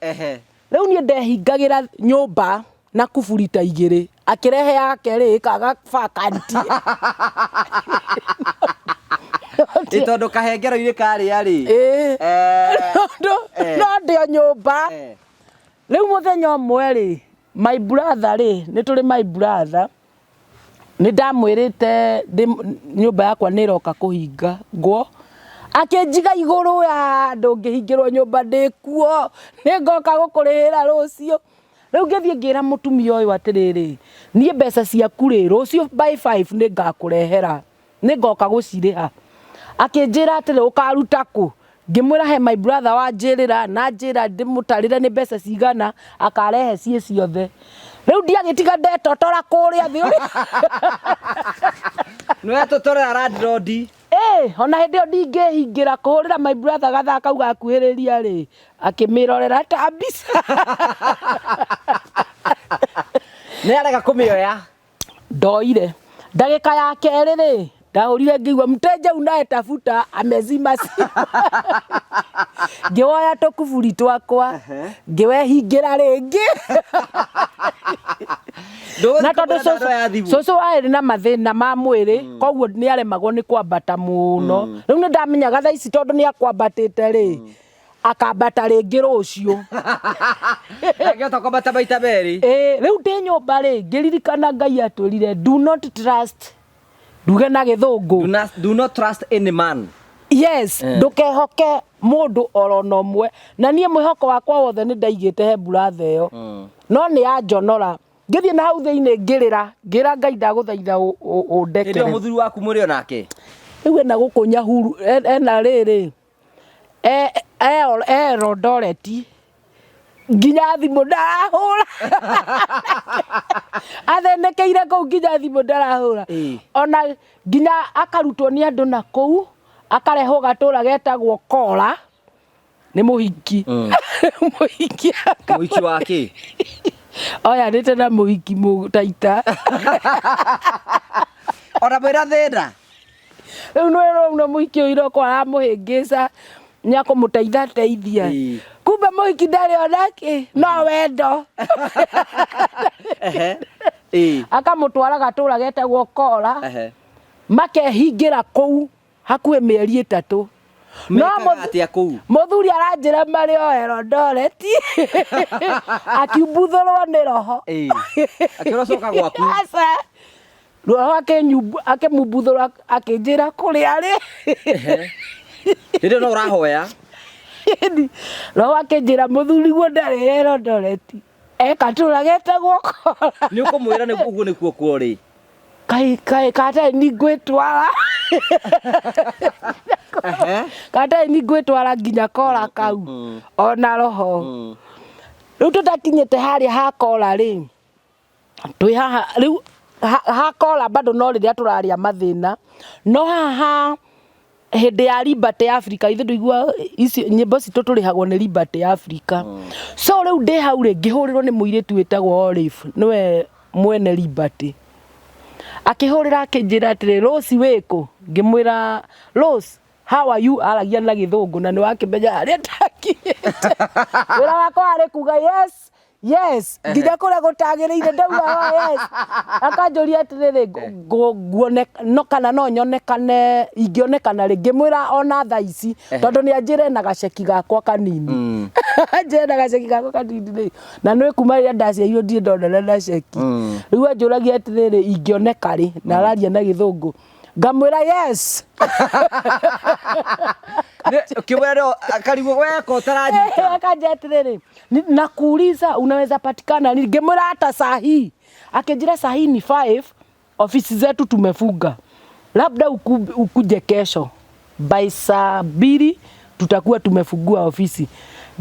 Rĩu niĩ ndehingagĩra nyũmba na kuburi ta 2 akĩrehe yake rĩ kaga vacanti. Nĩ tondũ kahengero-inĩ karĩa rĩ no ndĩo nyũmba. Rĩu mũthenya ũmwe rĩ my brother rĩ nĩ tũrĩ my brother nĩ ndamwĩrĩte nyũmba yakwa nĩ ĩroka kũhinga ngwo akĩnjiga igũrũ ya ndũngĩhingĩrwo nyũmba ndĩkuo nĩ ngoka gũkũrĩhĩra rũciũ. Rĩu ngĩthiĩ ngĩra mũtumia ũyũ atĩrĩrĩ niĩ mbeca ciaku rĩ rũciũ by 5 nĩ ngakũrehera nĩ ngoka gũcirĩha. Akĩnjĩra atĩrĩ ũkaruta kũ? Ngĩmwĩra he my brother wanjĩrĩra na njĩra ndĩmũtarĩre nĩ mbeca cigana akarehe ciothe. Rĩu ndiagĩtiga ndetotora kũrĩa thĩ ũrĩa. Nĩ atotora landlord. Ona hĩndĩ ĩyo ndingĩhingĩra kũhũrĩra my brother gathaa kau gakuhĩrĩria rĩ akĩmĩrorera ta mbica. Nĩ arega kũmĩoya. Ndoire ndagĩka ya kerĩ rĩ ndahũrire ngĩigua mteja unayetafuta amezima simu. Ngĩwoya tũkuburi twakwa ngĩwehingĩra rĩngĩ. Na tondũ cũcũ arĩ na mathĩna ma mwĩrĩ koguo nĩ aremagwo nĩ kwambata mũno. Rĩu nĩ ndamenyaga thaa ici tondũ nĩ akwambatĩte rĩ akambata rĩngĩ rũciũ. Ngĩhota kwambata maita merĩ. Rĩu ndĩ nyũmba rĩ ngĩririkana Ngai atwĩrire do not trust nduge na gĩthũngũ do not trust any man. Yes ndũkehoke mũndũ orona ũmwe na niĩ mwĩhoko wakwa wothe nĩ ndaigĩte he brother ĩyo. No nĩ anjonora ngĩthiĩ na hau thĩinĩ ngĩra Ngai ndagũthaitha ũndekere. Ndio mũthuri waku mũrĩ onake. Rĩu ena gũkũ Nyahuru ena rĩrĩ Eldoret nginya thimũ ndarahũra. Athenekeire kũu nginya thimũ ndarahũra. Ona nginya akarutwo nĩ andũ na kũu akarehwo gatũra getagwo Kora nĩ mũhiki. Mũhiki wake oya nĩ tena mũhiki mũtaita. Ona mwĩra thĩna. Rĩu nĩ mũhiki ũyũ iroko aramũhĩngĩca nĩ akũmũteitha teithia. Kumbe mũhiki ndarĩ onake no wendo. Akamũtwara gatũra getagwo Kora makehingĩra kũu hakuhĩ mĩeri 3. No mũthuri aranjĩra marĩ o Eldoret akiumbuthũrwo nĩ roho. Akĩrocoka gwaku. Roho akĩmumbuthũra akĩnjĩra kũrĩa arĩ. Hĩndĩ no ũrahoya. Roho akĩnjĩra mũthuri guo ndarĩ Eldoret gatũra getagwo Kora. Nĩ ũkũmwĩra nĩ ũguo nĩkuo kũrĩ. Katarĩ ni ngwĩtwara. Katarĩ ni ngwĩtwara nginya Kora kau ona roho. Rĩu tũtakinyĩte harĩa ha Kora rĩ twĩ haha rĩu ha Kora bado no rĩrĩa tũrarĩa mathĩna no haha hĩndĩ ya Liberty Africa ithe ndũigua ici nyĩmbo citũ tũrĩhagwo nĩ Liberty Africa. So rĩu ndĩ hau rĩ ngĩhũrĩrwo nĩ mũirĩtu wĩtagwo Olive nĩwe mwene Liberty. Akĩhũrĩra akĩnjĩra atĩrĩ Rose wĩkũ? Ngĩmwĩra Rose how are you? Aragia na gĩthũngũ na nĩ wakĩmenya harĩa ndakinyĩte. Wĩra wakwa arĩ kuga yes yes nginya kuria gutagiriire ndauga yes akanjuria atiriri no kana no nyonekane ingionekana ringi mwira ona thaa ici tondu ni anjire na gaceki gakwa kanini anjire na gaceki gakwa kanini na nĩ kuma rĩrĩa ndaciarirwo ndirĩ ndonera na ceki rĩu anjũragia atiriri ingioneka ri na araria na gĩthũngũ ngamwĩra yes Kiwero karibu weko utaranyita. Akaja atiriri nakuuliza unaweza patikana ningemwira hata saa hii. Akijira saa hii ni 5 ofisi zetu tumefunga. Labda ukuje kesho. By saa 2 tutakuwa tumefungua ofisi.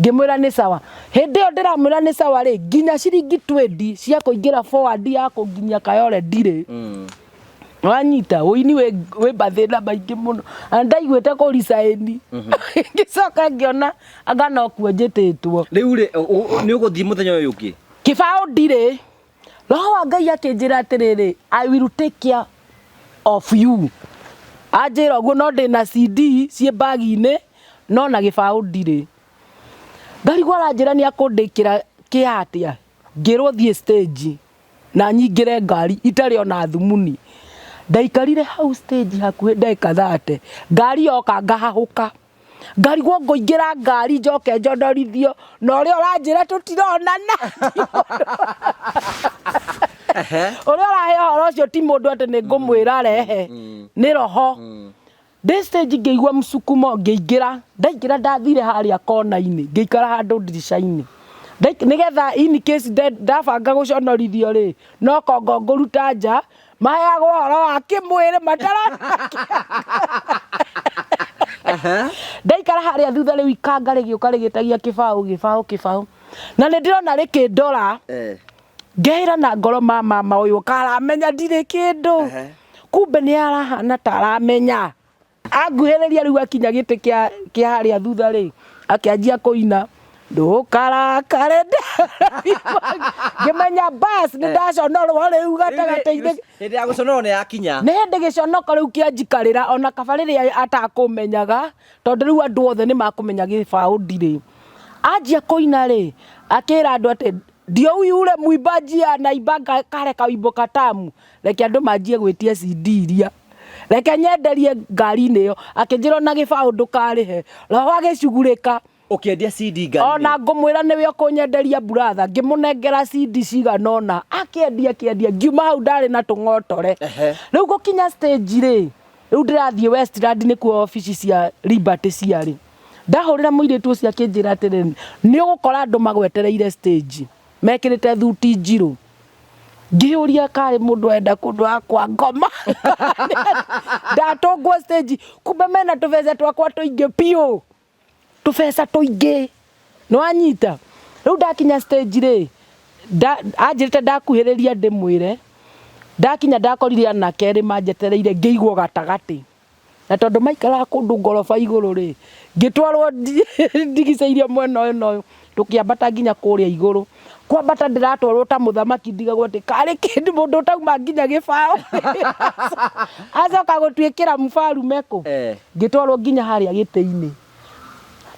Ngemwira ni sawa. Hende yo ndiramwira ni sawa ri nginya ciringi 20 cia kuingira forward yako nginya Kayole ndire. Wanyita uini we bathina maingi muno andaigwete ko risaini ngicoka ngiona anga no kuonjititwo riu ri ni uguthii muthenya uyu ungi kibao ndire roho wa Ngai akinjira atiriri I will take care of you ajira guo no ndi na CD cie bagi-ini no na gibao ndire Ngai gwaranjira ni akundikira kiatia ngirwo thie stage na nyingire ngari itari ona thumuni ndaikarire hau stage hakuhe ndeka 30 ngari yoka ngahahuka ngari gwo ngoingira ngari njoke njondorithio na uri uranjira tutironana uri urahe horo cio ti mundu ati ni ngumwira rehe ni roho ndi stage ngeigua msukumo ngeingira ndaingira ndathire haria kona-ini ngeikara handu ndirisha-ini nigetha in case ndabanga guconorithio ri no kongo nguruta nja maya horo wa kimwiri matara ndaikara haria thutha riu ikanga rigiuka rigitagia kibao na ni ndirona rikindora ngeira na ngoro mama uyu karamenya ndire kindu kumbe ni arahana taramenya anguhiriria riu akinya giti kia haria thutha ri akianjia kuina ndukarakare ngimenya bas ni ndaconorwo riu gatagateithia hindi ya guconorwo ni yakinya ni hindi giconoko riu kianjikarira ona kabariri atakumenyaga tondu riu andu othe ni makumenya gibao ndire anjia kuina ri akira andu ati ndio huyu ule mwimbaji anaibanga kare kawimbo katamu reke andu manjie gwitia CD iria reke nyenderie ngari-ini yo akinjira na gibao ndukarihe roho agicugurika ukiendia CD ngari ona ngumwira niwe ukunyenderia brother ngimunengera CD ciganona akiendia ngiuma hau ndari na tung'otore riu gukinya stage ri riu ndirathie Westland ni kuo ofisi cia Liberty ciari ndahurira muiritu ucio akinjira atiriri ni ugukora andu magwetereire stage mekirite thuti njiru ngiuria kari mundu enda kundu akwa ngoma ndatongwo stage kumbe mena tubeza twakwa tuingi pio tubeza tuingi no anyita riu ndakinya stage ri anjirite ndakuhiriria ndimwire ndakinya ndakorire na keri manjetereire ngeigwo gatagati na tondu maikara kundu ngorofa iguru ri ngitwarwo ndigiceirie mwena uyu tukiambata nginya kuria iguru kwambata ndiratwarwo ta muthamaki ndigagwo ati kari kindu mundu tauma nginya gibao acoka gutwikira mfarume-ko ngitwarwo nginya haria giti-ini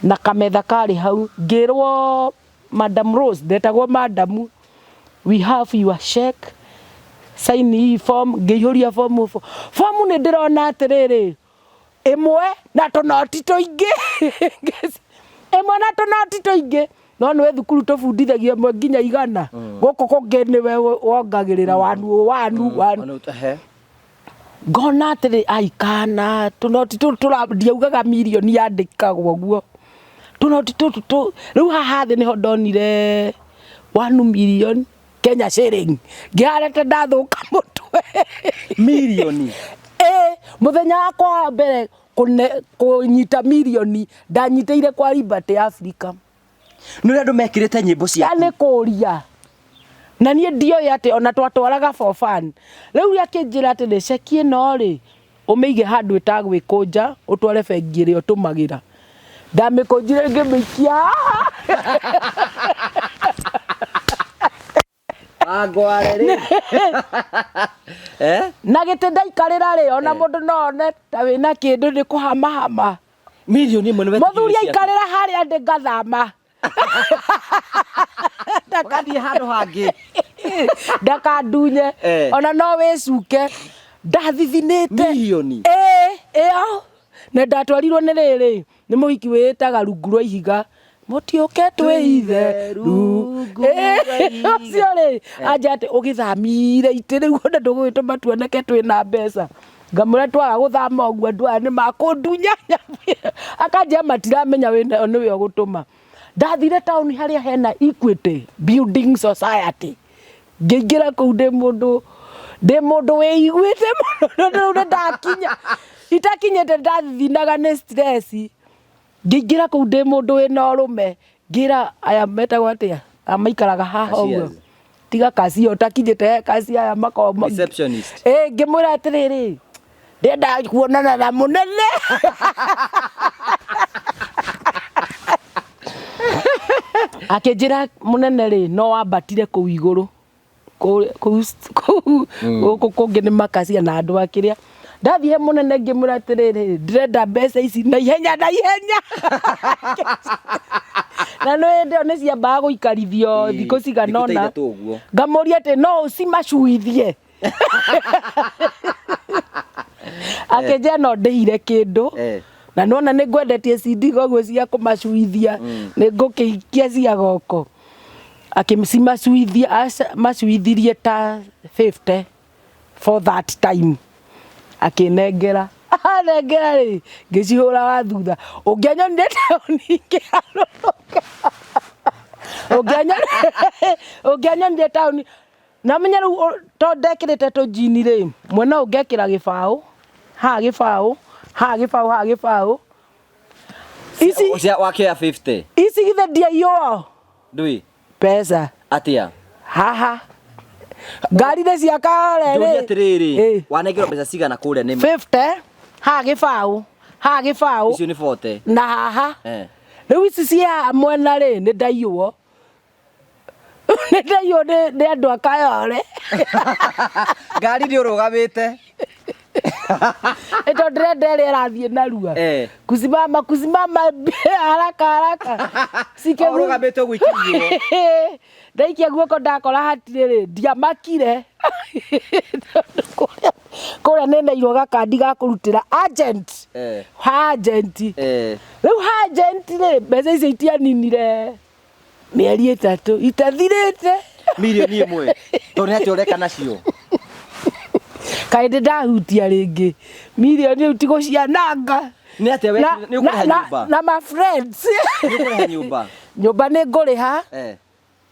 na kametha kari hau ngirwo Madam Rose ndetagwo madam we have your check sign hii form ngihuria form ni ndirona atiriri imwe na tunoti tuingi imwe na tunoti tuingi no niwe thukuru tubundithagia mwe nginya igana guku kungi niwe wongagirira wanu ngona atiri aikana tunoti ndiaugaga mirioni yandikagwo guo tunoti riu haha thi niho ndonire 1 million Kenya shilling ngiarete ndathuka mutwe milioni muthenya wakwa mbere kunyita milioni ndanyiteire kwa Liberty Africa ni andu mekirite nyimbo cia ni kuria na nie ndio ati ona twatwaraga for fun riu yakinjira ati ni ceki no ri umeige handu itagwikunja utware bengi ri utumagira ndamikunjire ngimikia agware ri na gite ndaikarira ri ona mundu no one ta wina kindu ni kuhamahama milioni imwe ni muthuri aikarira haria ndi ngathama Wagathiĩ handũ hangĩ. Ndakandunye. Ona no wĩcuke. Ndathithinĩte. Milioni. Ĩyo. Na ndatwarirwo nĩ rĩrĩ. Nĩ mũhiki wĩtaga rungu rwa ihiga. Mũtiũke twĩithe rungu rwa ihiga. Ũcio rĩ. Anja atĩ ũgĩthamire itĩ rĩu ona ndũgũgĩtũma tuoneke twĩna mbeca. Ngamũra twaga gũthama ũguo andũ aya nĩ makũndunya. Akanjia matiramenya wĩna nĩwe ũgũtũma. Ndathire taũni harĩa hena Equity Building Society. Ngĩingĩra kũu ndĩ mũndũ wĩiguĩte mũno rĩu ndakinya. Itakinyĩte ndathithinaga nĩ stress. Ngĩingĩra kũu ndĩ mũndũ wĩna ũrũme. Ngĩra aya metagwo atĩa? Amaikaraga haha ũguo. Tiga kaci ũtakinyĩte kaci aya makoma. Receptionist. Ngĩmwĩra atĩrĩrĩ. Ndenda kuonana na mũnene. Akĩnjĩra mũnene rĩ no wambatire kũu igũrũ. Gũkũ kũngĩ nĩ makacia na andũ akĩrĩa. Ndathiĩ mũnene ngĩmwĩra atĩrĩrĩ ndĩrenda mbeca ici na ihenya. Na no hĩndĩ nĩ ciambaga gũikarithio thikũ cigana ũna. Ngamũria atĩ no ũcimacuithie. Akĩnjĩra no ndĩhire kĩndũ. Na nona nĩ ngwendetie CD koguo cia kũmacuithia. Nĩ ngũkĩikia cia goko. Akĩmacuithia macuithirie ta 50 for that time. Akĩnengera. Nengera rĩ ngĩcihũra wa thutha. Ũngĩanyonire taũni ngĩharũrũka. Ũngĩanyonire taũni. Na menya rĩu to ndekĩrĩte tũjini rĩ. Mwena ũngĩkĩra gĩbaũ. Ha gĩbaũ. Ici wakĩya 50. Ici githe ndiaiywo. Ndui. Pesa. Atia. Haha. Ngari nĩ ciakarere. Ndũria atĩrĩrĩ. Wanengerwo mbeca cigana kũrĩa nĩ 50. Ha gĩbaũ. Icio nĩ 40. Na haha. Rĩu ici cia mwena rĩ nĩ ndaiywo. Nĩ andũ akayore. Ngari nĩ ũrũgamĩte. Eto ndĩrenda ĩrĩa ĩrathiĩ narua. Kusimama haraka. Ũrũgamĩte ũgũikĩrio. Ndaikia guoko ndakora hatirĩ rĩ ndiamakire. Kũrĩa nĩ neirwo gakandi ga kũrutĩra agent. Agent. Rĩu agent rĩ mbeca icio itianinire. Mĩeri 3 itathirĩte. Milioni 1. Tondũ atĩ ũreka nacio. Kaĩ ndahutia rĩngĩ. Milioni rĩu tigũciananga. Nĩ atĩ we nĩ ũkũrĩha nyũmba. Na my friends. Nĩ ũkũrĩha nyũmba. Nyũmba nĩ ngũrĩha.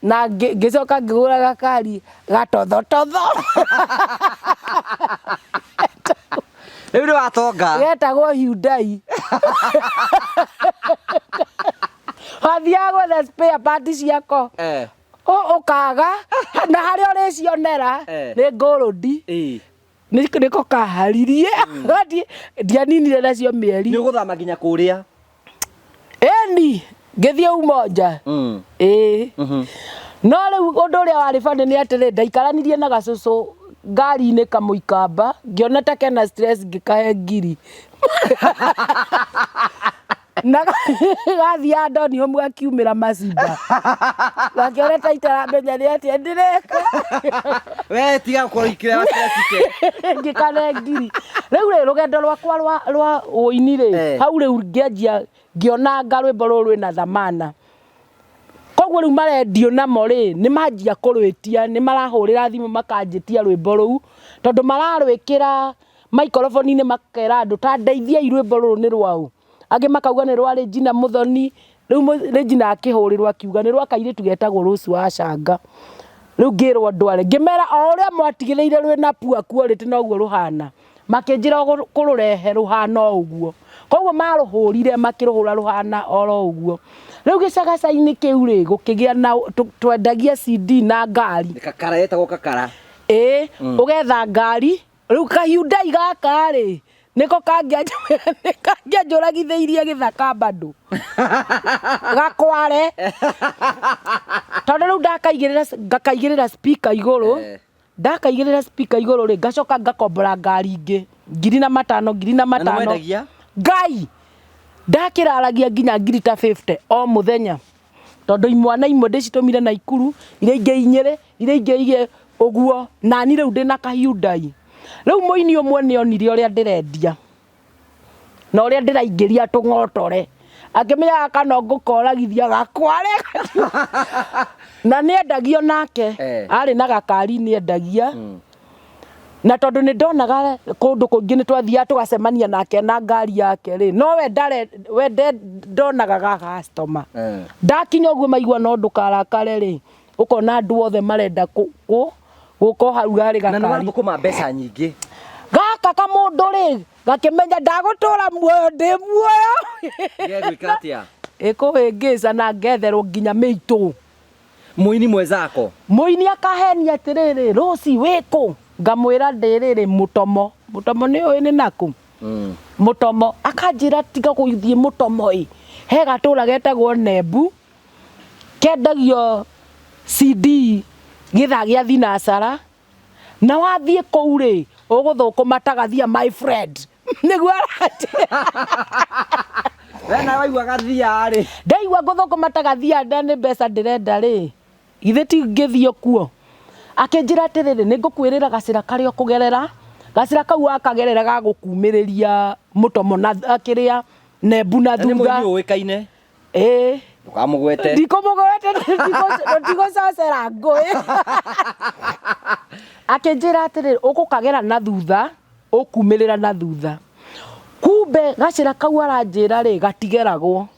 Na ngĩcoka ngĩgũra gakari gatotho. Rĩu nĩ watonga. Getagwo Hyundai. Wathiaga gwetha spare parts ciako. Ũkaga na harĩa ũrĩcionera nĩ ngũrũndi. Nĩko kaharirie. Ndianinire nacio mĩeri. Nĩ ũgũthama nginya kũrĩa. Eni ngĩthiĩ Umoja. No rĩu ũndũ ũrĩa warĩ bani nĩ atĩrĩ ndaikaranirie na gacũcũ ngari-inĩ kamũikamba ngĩona ta kena stress ngĩkahe ngiri. Na gathiĩ Andoni home gakiumĩra macimba. Gakĩona ta itaramenya nĩ atĩa ndĩreka. We tiga gũkorwo stress ngĩkane ngiri. Rĩu rĩ rũgendo rwakwa rwa ũini rĩ hau rĩu ngĩanjia ngĩonanga rwĩmbo rũrũ rwĩna thamana. Koguo rĩu marendio namo rĩ nĩ manjia kũrwĩtia nĩ marahũrĩra thimũ makanjĩtia rwĩmbo rũu tondũ mararwĩkĩra microphone-inĩ makera andũ ta ndeithiai rwĩmbo rũrũ nĩ rwau. Angĩ makauga nĩ rwa Regina Muthoni. Rĩu Regina akĩhũrĩrwo akiuga nĩ rwa kairĩtu getagwo Rose wa Canga. Rĩu ngĩrwo ndware ngĩmera o ũrĩa mwatigĩrĩire rwĩna pua quality noguo rũhana. Makĩnjĩra kũrũrehe rũhana ũguo. Koguo marũhũrire makĩrũhũra rũhana oro ũguo. Rĩu gĩcagaca-inĩ kĩu rĩ gũkĩgĩa na twendagia CD na ngari. Kakara yetagwo kakara. Ũgetha ngari. Rĩu kahiundai gaka rĩ nĩko kangĩanjũragithĩirie gĩthaka bado. Gakware. Tondũ rĩu ngakaigĩrĩra speaker igũrũ. Ndakaigĩrĩra speaker igũrũ rĩ ngacoka ngakombora ngari ingĩ 5,000. Ngai ndakĩraragia nginya ngiri ta 50 o mũthenya. tondu imwana imwe ndicitumire Naikuru ire inge Inyeri ire inge ige uguo na ni riu ndina ka Hyundai riu muini umwe ni onire uria ndirendia na uria ndiraingiria tung'otore akimenya kana ngukoragithia gakware na ni endagio nake ari na gakari ni endagia na tondu ni ndonaga kundu kungi ni twathia tugacemania nake na ngari yake ri no we ndonaga ga customer ndakinya uguo maigua no ndukarakare ri ukona andu othe marenda guko hau gari gakari na no kuma mbeca nyingi gaka kamundu ri gakimenya ndagutura muoyo ndi muoyo gwikatia ikuhingica na ngetherwo nginya miitu muini mwezako muini akahenia atiriri Rosi wiku ngamwira ndiriri mutomo ni uyu ni naku mutomo akanjira tiga guthie mutomo he gatura getagwo Nembu kendagio CD githa gia thinacara na wathie kou ri uguthukuma tagathia my friend niguo wena waigua gathia ri ndaigua nguthukuma tagathia ndani mbeca ndirenda ri ithe ti ngithio kuo akinjira atiriri ningukwirira gacira kario kugerera gacira kau akagerera ga gukumiriria mutomo na akiria Nembu na thutha ni uikaine ukamugwete ndiko sacera ngui akinjira atiriri ukukagera na thutha ukumirira na thutha kumbe gacira kau aranjira ri gatigeragwo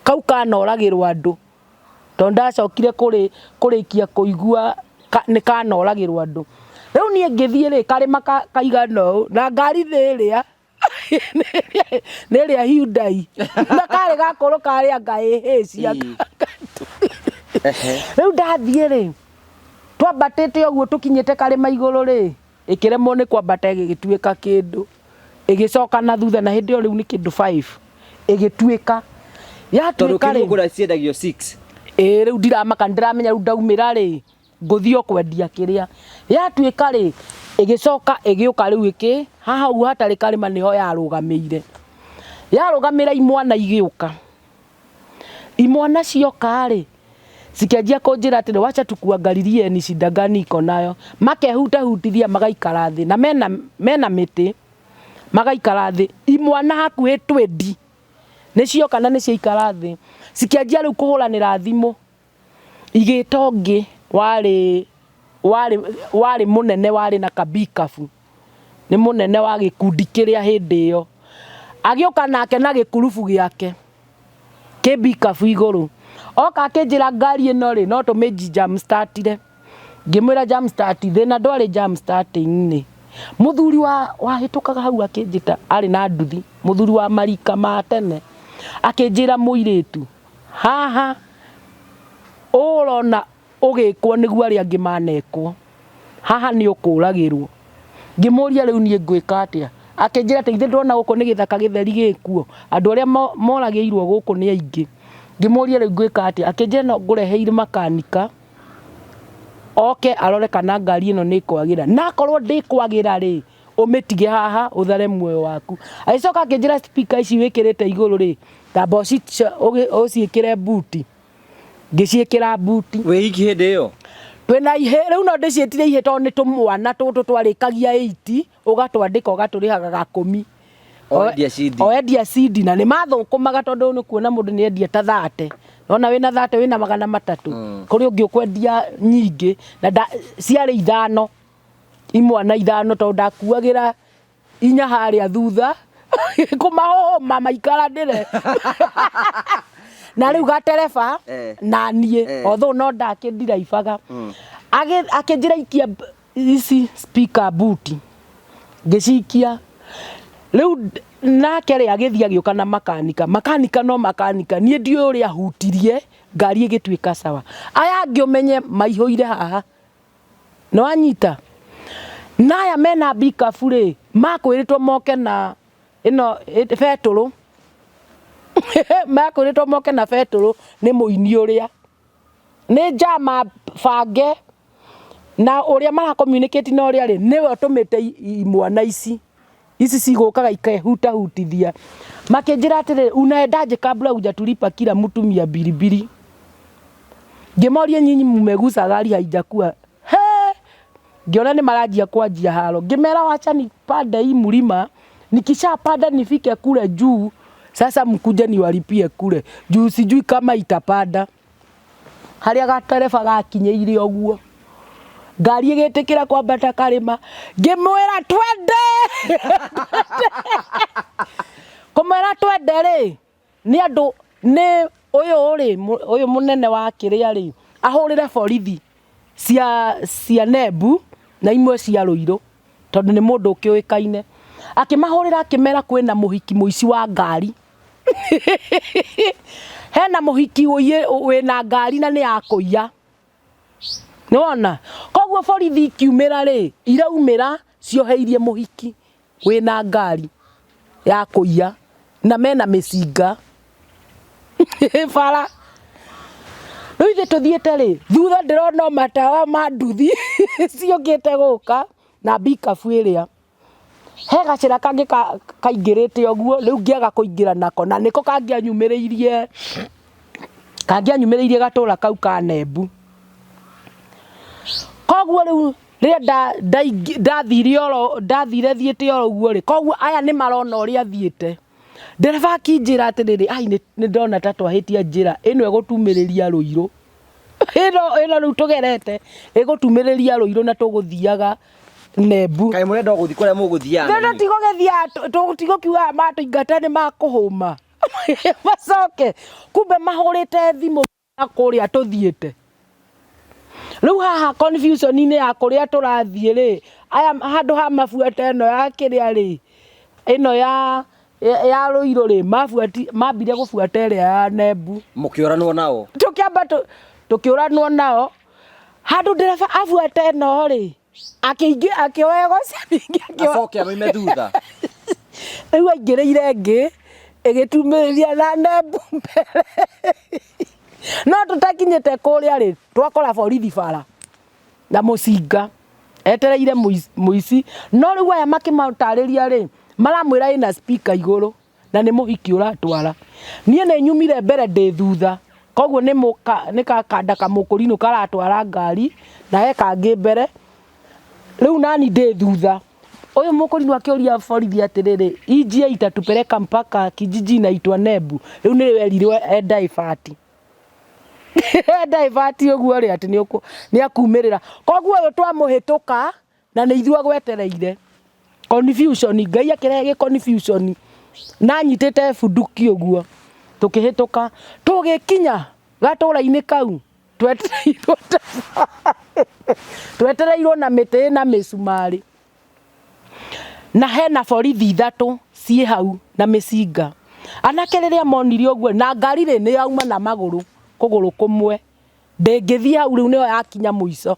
kau kanoragirwo andu tondu ndacokire kurikia kuigua ni kanoragirwo andu riu nie ngithie ri karima kaiga no na ngari thiria niria Hyundai na kari gakuru karia ngaihisia riu ndathie ri twambatite uguo tukinyite karima iguru ri ikiremwo ni kwambata igituika kindu igicoka na thutha na hindi riu ni kindu 5 igituika yatuika ri ngura ciendagio 6 riu ndiramaka ndiramenya riu ndaumira ri nguthio kwendia kiria yatuika ri igicoka igiuka riu iki haha u hatari karima niho yarugamira imwana igiuka imwana cioka ri cikianjia kunjira atiri wacha tukuangalilie ni shida gani iko nayo makehutahutithia magaikara thi na mena miti magaikara thi imwana hakuhi 20 ni cioka na ni ciikara thi cikianjia riu kuhuranira thimu igitongi wari munene wari na kabikafu ni munene wa gikundi kiria hindi iyo agiuka nake na gikurufu giake kibikafu iguru oka akinjira ngari ino ri no tumiji jam startire ngimwira jam start thina ndwari jam starting ni muthuri wa hitukaga hau akinjita ari na nduthi muthuri wa marika ma tene akinjira muiritu haha urona ugikwo niguo ari angi manekwo haha ni ukuragirwo ngimuria riu nie ngwika atia akinjira ati ithe ndona guku ni githaka githeri gikuo andu aria moragirwo guku ni aingi ngimuria riu ngwika atia akinjira no ngureheire makanika oke arore kana ngari ino ni kwagira na korwo ndikwagira ri umitige haha uthare muoyo waku aicoka akinjira speaker ici wikirite iguru ri tamba uciikire buti ngiciikira buti we iki hindi iyo twina ihe riu no ndicietire ihe tondu ni tumwana tutu twarikagia 80 ugatwandika ugaturihaga 10 oendia CD na ni mathukumaga tondu ni kuona mundu ni endia ta 30 nona wina 30 wina 300 kuri ungi ukwendia nyingi na ciari 5 imwana 5 tondu ndakuagira inya haria thutha kumahoma maikara ndire na riu gatereba na nie otho no ndakindiraibaga akinjira ikia ici speaker buti ngicikia riu nake ri agithia giuka na makanika no makanika nie ndio uri ahutirie ngari igituika sawa aya ngiumenye maihoire haha no anyita naya mena bikafu ri makwiritwo moke na ino fetulu makwiritwo moke na fetulu ni muini uria ni jama bange na uria mara communicate na uria ri niwe utumite imwana ici cigukaga ikehutahutithia makinjira atiri unaendaje kabla hujatulipa kila mtu 200 Ngĩmoria nyinyi mumegusa gari haijakuwa. He! Ngiona ni maranjia kwanjia halo. Ngimera wacha nipande hii mlima. Nikishapanda nifike kule juu. Sasa mkuje niwalipie kule. Juu sijui kama itapanda. Haria gatereba gakinyĩire ũguo. Ngari ĩgĩtĩkĩra kwambata karĩma. Ngĩmwĩra twende. Kũmwĩra twende rĩ. Nĩ andũ nĩ ũyũ mũnene wa kĩrĩa rĩ. Ahũrĩre borithi cia Nembu na imwe cia Rũirũ. Tondũ nĩ mũndũ ũkĩũĩkaine. Akĩmahũrĩra akĩmera kwĩna mũhiki mũici wa ngari. Hena mũhiki wĩna ngari na nĩ ya kũiya. Nĩwona? Koguo borithi ikiumĩra rĩ, iraumĩra cioheirie mũhiki wĩna ngari ya kũiya na mena mĩcinga. Bara. Rĩu ithe tũthiĩte rĩ, thutha ndĩrona matawa ma nduthi ciũkĩte gũka na mbikabu ĩrĩa. He gacĩra kangĩ kaingĩrĩte ũguo, rĩu ngĩaga kũingĩra nako na nĩko kangĩanyumĩrĩirie gatũra kau ka Nembu. Koguo rĩu rĩrĩa ndathire thiĩte oro ũguo rĩ, koguo aya nĩ marona ũrĩa thiĩte. Ndereba akĩnjĩra atĩrĩrĩ, ai nĩ ndona ta twahĩtia njĩra ĩno ĩgũtumĩrĩria Rũirũ. Ĩno rĩu tũgerete ĩgũtumĩrĩria Rũirũ na tũgũthiaga Nembu. Kaĩ mũrenda gũthiĩ kũrĩa mũgũthiaga? Nĩ tigũgĩthiaga matũingata nĩ makũhũma. Macoke. Kumbe mahũrĩte thimũ na kũrĩa tũthiĩte. Rĩu haha confusion-inĩ ya kũrĩa tũrathiĩ rĩ, aya handũ ha mabuata ĩno ya kĩrĩa rĩ, ĩno ya Rũirũ rĩ, mambire gũbuata ĩrĩa ya Nembu. Mũkĩũranwo nao? Tũkĩamba tũkĩũranwo nao. Handũ ndereba abuata ĩno rĩ, akĩoya gũcia acoke amoime thutha. Rĩu aingĩrĩire ĩngĩ ĩgĩtumĩrĩria na Nembu mbere. No tũtakinyĩte kũrĩa rĩ, twakora borithi bara na mũcinga etereire mũici. No rĩu aya makĩmatarĩria rĩ, maramwĩra ĩna speaker igũrũ na nĩ mũhiki ũratwara. Niĩ nĩ nyumire mbere ndĩ thutha. Koguo nĩ kakanda kamũkũrinũ karatwara ngari na he kangĩ mbere. Rĩu nani ndĩ thutha. Ũyũ mũkũrinũ akĩũria borithi atĩrĩrĩ, EGA itatupeleka mpaka kijiji inaitwa Nembu. Rĩu nĩ werirwo divert. Divert ũguo rĩ atĩ nĩ akumĩrĩra. Koguo ũyũ twamũhĩtũka na nĩ ithuĩ gwetereire. Confusion, Ngai akĩrehe confusion. Na nyitĩte bunduki ũguo. Tũkĩhĩtũka. Tũgĩkinya gatũra-inĩ kau. Twetereirwo na mĩtĩ na mĩcumarĩ. Na hena borithi ithatũ ciĩ hau na mĩcinga. Anake rĩrĩa monire ũguo na ngari rĩ nĩ yauma na magũrũ kũgũrũ kũmwe. Ndĩngĩthiĩ hau rĩu nĩyo yakinya mũico.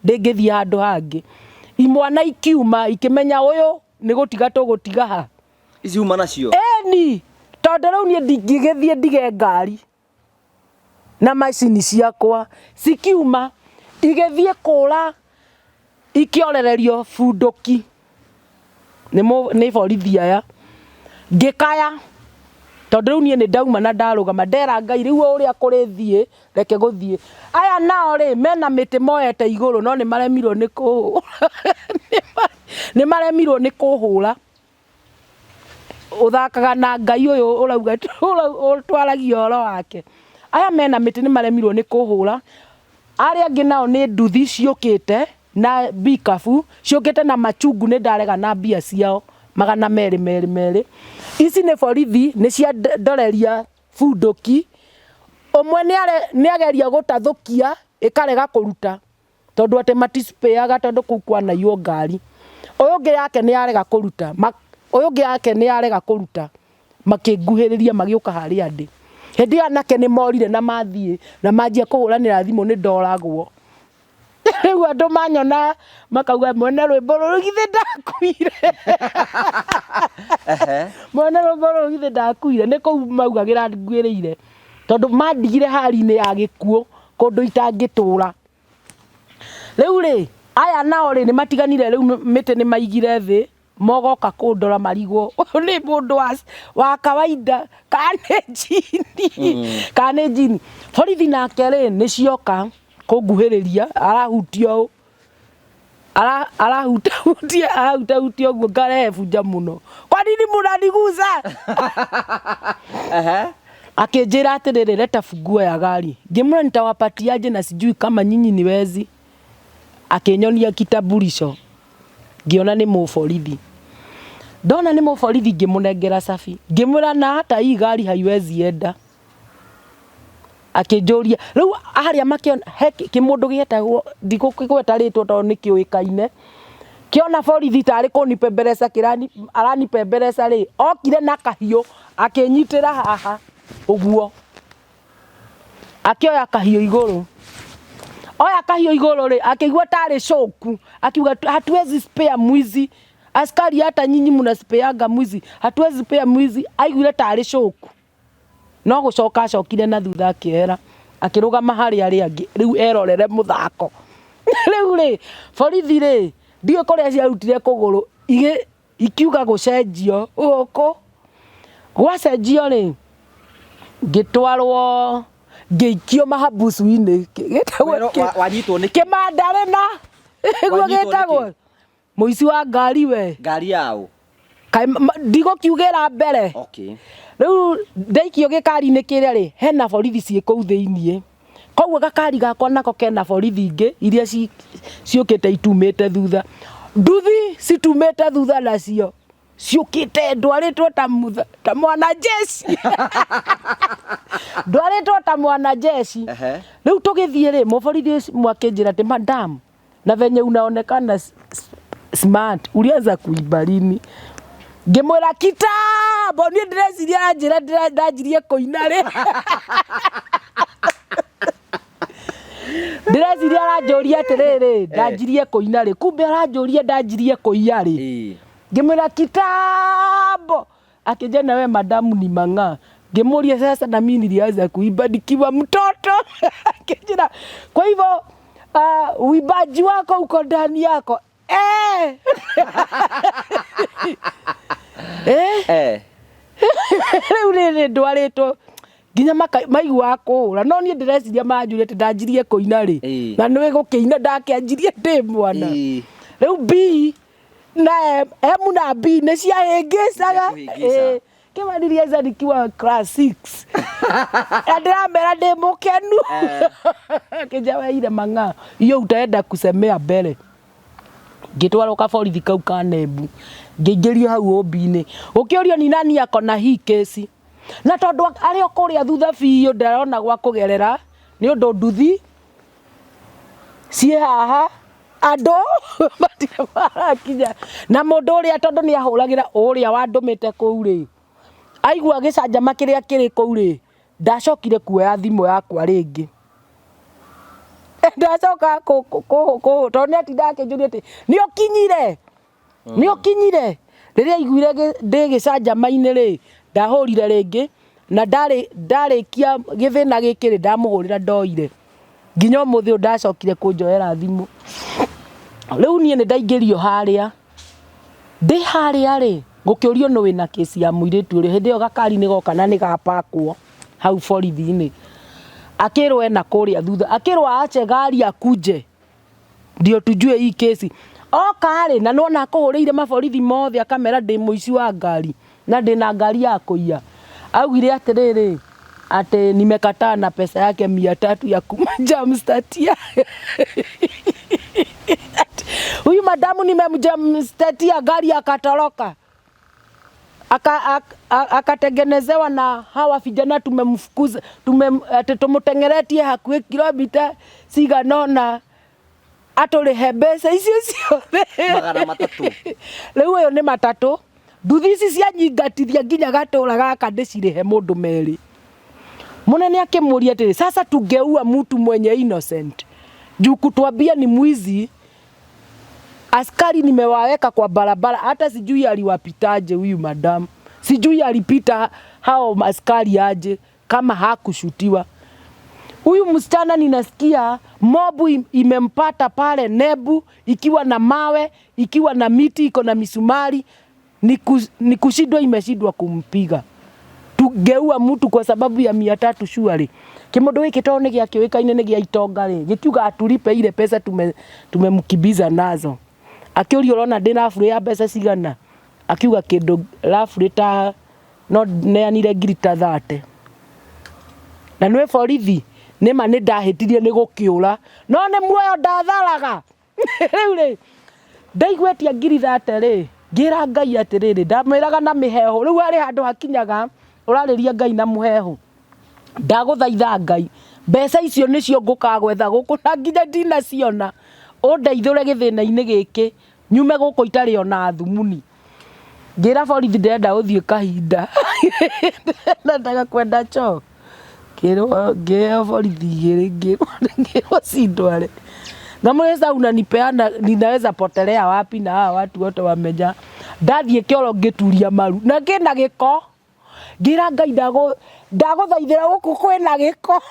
Ndĩngĩthiĩ handũ hangĩ. Imwana ikiuma ikĩmenya ũyũ nĩ gũtiga tũgũtiga ha. Ici uma nacio? Eni. Tondũ rĩu niĩ ndingĩgĩthiĩ ndige ngari na macini ciakwa. Cikiuma igĩthiĩ kũra ikĩorererio bunduki nĩ borithi aya. Ngĩkaya tondũ rĩu niĩ nĩ ndauma na ndarũgama ndera Ngai rĩu ũrĩa kũrĩthiĩ reke gũthiĩ. Aya nao rĩ mena mĩtĩ moete igũrũ no nĩ maremirwo nĩ kũhũra. Nĩ maremirwo nĩ kũhũra. Ũthakaga na Ngai ũyũ ũrauga ũtwaragia ũhoro wake. Aya mena mĩtĩ nĩ maremirwo nĩ kũhũra. Arĩa angĩ nao nĩ nduthi ciũkĩte na mbikabu ciũkĩte na machungu nĩ ndarega na mbia ciao 200. Ici nĩ borithi nĩ cia ndoreria bunduki. Ũmwe nĩ ageria gũtathũkia ĩkarega kũruta tondũ atĩ matispayaga tondũ kũu kwanaiywo ngari. Ũyũ ũngĩ yake nĩ yarega kũruta. Makĩnguhĩrĩria magĩũka harĩa ndĩ. Hĩndĩ ĩyo anake nĩ morire na mathiĩ na manjia kũhũranĩra thimũ nĩ ndoragwo. Rĩu andũ manyona makauga mwene rwĩmbo rũrũ githĩ ndakuire. Mwene rwĩmbo rũrũ githĩ ndakuire nĩ kũu maugagĩra nguĩrĩire. Tondũ mandigire hali-inĩ ya gĩkuũ kũndũ itangĩtũra. Rĩu rĩ aya nao rĩ nĩ matiganire rĩu mĩtĩ nĩ maigire thĩ mogoka kundora marigo ni mundu wa kawaida kane jini borithi nake ri ni cioka kunguhiriria arahutio arahutahutia uguo ngarehe bunja muno kwa nini munaniguza akinjira atiriri leta funguo ya gari ngimwira nitawapatiaje na sijui kama nyinyi ni wezi akinyonia kitambulisho ngiona ni muborithi ndona ni muborithi ngimunengera cabi ngimwira na hata hii gari haiwezi enda akinjuria riu aria makiona kimundu gietagwo ndikugweta ritwo tondu nikiuikaine kiona borithi tari kunipembeleza aranipembeleza ri okire na kahiu akinyitira haha uguo akioya kahiu iguru oya kahiu iguru ri akigwa tari shoku akiuga hatuwezi spare mwizi askari hata nyinyi mnaspeanga mwizi hatuwezi spare mwizi aiguire tari shoku no gucoka acokire na thutha akiera akirugama hari ari angi riu erorere muthako riu ri borithi ri ndio kuria ciarutire kuguru ikiuga gucenjio uko gwacenjio ri ngitwarwo ngeikio mahabusu-ini wanyitwo ni kimandarena guo gitagwo muici wa ngari we ngari yao ndigukiugira mbere okay riu ndeikio gikari-ini kiria ri hena borithi cie kuu thiini koguo gakari gakwa nako kena borithi ingi iria ciukite itumite thutha nduthi citumite thutha nacio ciukite ndwaritwo ta mwana jeshi ndwaritwo ta mwana jeshi riu tugithie ri muborithi mwakinjira ati madam na venye unaonekana smart ulianza kuiba lini ngimwira kitambo ni ndireciria anjira ndanjirie kuina ri ndireciria aranjuria atiriri ndanjirie kuina ri kumbe aranjuria ndanjirie kuia ri ngimwira kitambo akija nawe madamu ni mang'a ngimuria sasa na mimi nilianza kuiba nikiwa mtoto akijira kwa hivyo uibaji wako uko ndani yako riu ndwaritwo nginya maigua kura no nie ndireciria manjuria ati ndanjirie kuina ri na niwe gukiina ndakianjirie ndi mwana riu B na M na B ni ciahingicaga kimaniria nikiwa class 6 ndiramera ndi mukenu kijawaire mang'a iyo utaenda kusemea mbere ngitwarwo kaborithi kau ka Nembu ngĩingĩrio hau obi-inĩ ũkĩũrio ni nani akona hii kesi na tondu ari okuria thutha biũ ndarona gwa kugerera ni undu nduthi cie haha andu matire marakinya na mundu uria tondu ni ahuragira uria wandumite kuu ri aigua gicanjama kiria kiri kuu ri ndacokire kuoya thimu yakwa ringi ndacoka tondu atinda akinjuria ati ni ukinyire riria aiguire ndi gicanjama-ini ri ndahurire ringi na ndarikia githina giki ri ndamuhurira ndoire nginya umuthi ndacokire kunjoera thimu riu nie ni ndaingĩrio haria ndi haria ri ngukiurio no wina kesi ya muiritu ri hindi yo gakari ni goka na ni gapakwo hau borithi-ini akirwo ena kuria thutha akirwo ache gari akuje ndio tujue hii kesi okari na nona akuhuriire maborithi mothe akamera ndi muici wa ngari na ndina ngari ya kuia augire atiriri ati nimekataa na pesa yake 300 ya kumjamstatia huyu madamu nimemjamstatia gari akatoroka akatengenezewa na hawa vijana tumemfukuza tumutengeretie hakuhi kilomita ciganona aturihe mbeca icio ciothe magana matatu riu uyu ni matatu nduthi ici cianyingatithia nginya gatura gaka ndicirihe mundu meri munene akimuria atiri sasa tungeua mtu mwenye innocent juu kutuambia ni mwizi askari nimewaweka kwa barabara hata sijui aliwapitaje huyu madam sijui alipita hao askari aje kama hakushutiwa huyu msichana ninasikia mobu imempata pale Nebu, ikiwa na mawe, ikiwa na miti, iko na misumari, ni kushindwa, imeshindwa kumpiga. Tugeua mtu kwa sababu ya 300 shwari. Kimondo hiki tone gya kiwekaine ne gya itonga ri. Gitiuga atulipe ile pesa tumemkibiza nazo. Akiuria urona ndina fure ya pesa cigana. Akiuga kindu rafure ta no neanire ngiri ta 30. Na nwe borithi nima ni ndahitirie ni gukiura no ni muoyo ndatharaga. Riu ri ndaigwetia ngiri 30 ri ngira Ngai atiriri ndamwiraga na miheho riu ari handu hakinyaga urariria Ngai na muheho ndaguthaitha Ngai mbeca icio nicio ngukagwetha guku na nginya ndina ciona undeithure githina-ini giki nyume guku itari ona thumuni ngira borithi ndenda uthie kahinda ndataka kwenda choo kero ngea borithi giri sindware ngamweza unanipeana ninaweza potelea wapi na hawa watu wote wameja ndathie kioro ngituria maru na kina giko ngira Ngai ndaguthaithira guku kwina giko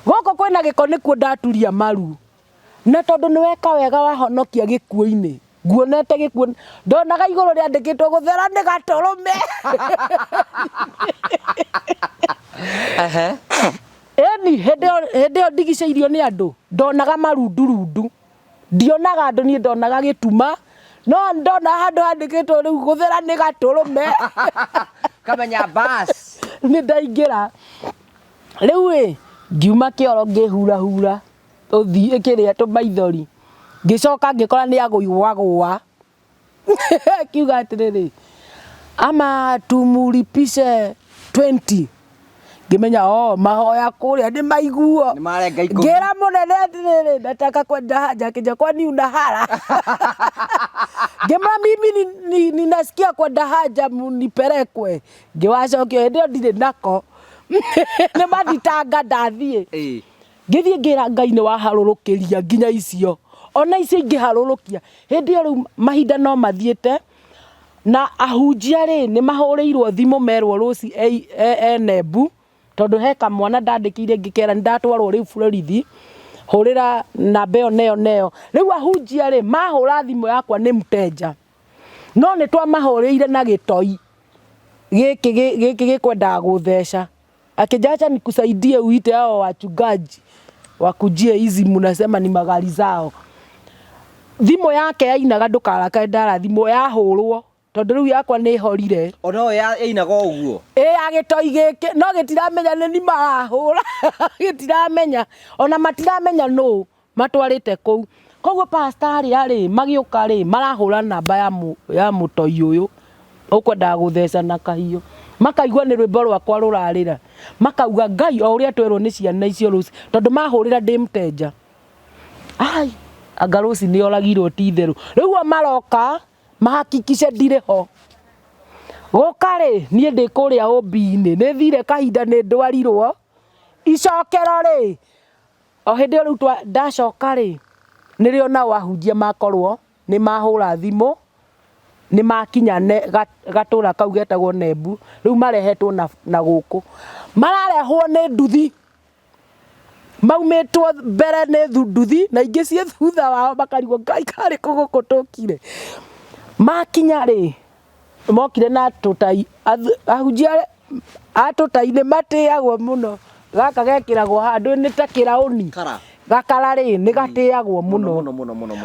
guku kwina giko nikuo ndaturia maru na tondu niweka wega wahonokia gikuo-ini nguonete gikuo ndonaga iguru riandikitwo guthera ni gaturume eni hede ndigiceirio ni andu ndonaga marundurundu ndionaga andu ni ndonaga gituma no ndona handu handikitwo riu guthera ni gaturume kamenya bas ni ndaingira riu ngiuma kioro ngihura uthie kiria tumaithori ngicoka ngikora ni aguywa kiuga atiriri ama tumulipishe 20 ngimenya mahoya kuria ni maiguo ni marenga iko ngira munene atiriri nataka kwenda haja kija kwani una hara ngema mimi ninasikia kwenda haja munipelekwe ngiwacokio ndio ndire nako ni mathitanga ndathie ngithie ngira Ngai ni waharurukiria nginya icio ona icio ingiharurukia hindi yo mahinda no mathiete na ahunjia ri ni mahuriirwo thimu merwo ruci Nebu tondu heka mwana ndandikire ngikera ndatwarwo riu burithi hurira namba iyo neo riu ahunjia ri mahura thimu yakwa ni mteja no ni twamahuriire na gitoi giki gikwenda gutheca akijacha nikusaidie uite hao wachungaji wakujie hizi mnasema ni magari zao thimu yake yainaga ndukaraka ndara thimu yahurwo tondu riu yakwa ni horire ono yainaga uguo agitoi giki no gitiramenya ni marahura gitiramenya ona matiramenya no matwarite kou koguo pastor ari magiuka ri marahura namba ya mutoi uyu ukwenda gutheca na kahiu makaigwa ni rwimbo rwakwa rurarira makauga Ngai o uria twerwo ni ciana icio ruci tondu mahurira ndi mteja ai agaruci ni oragirwo titheru riu maroka mahakikishe ndire ho gukari nie ndi kuria umbi-ini ni thire kahinda ni ndwarirwo icokero ri o hindi riu ndacoka ri nirio nao ahunjia makorwo ni mahura thimu ni makinya gatura kau getagwo Nebu riu marehetwo na guku mararehwo ni nduthi maumetwo mbere ni nduthi na ingi cie thutha wao makarigwo Ngai kari kuguku tukire makinya ri mokire na tutai ahunjia atutai ni matiagwo muno gaka gekiragwo handu ni ta kirauni gakara ri ni gatiagwo muno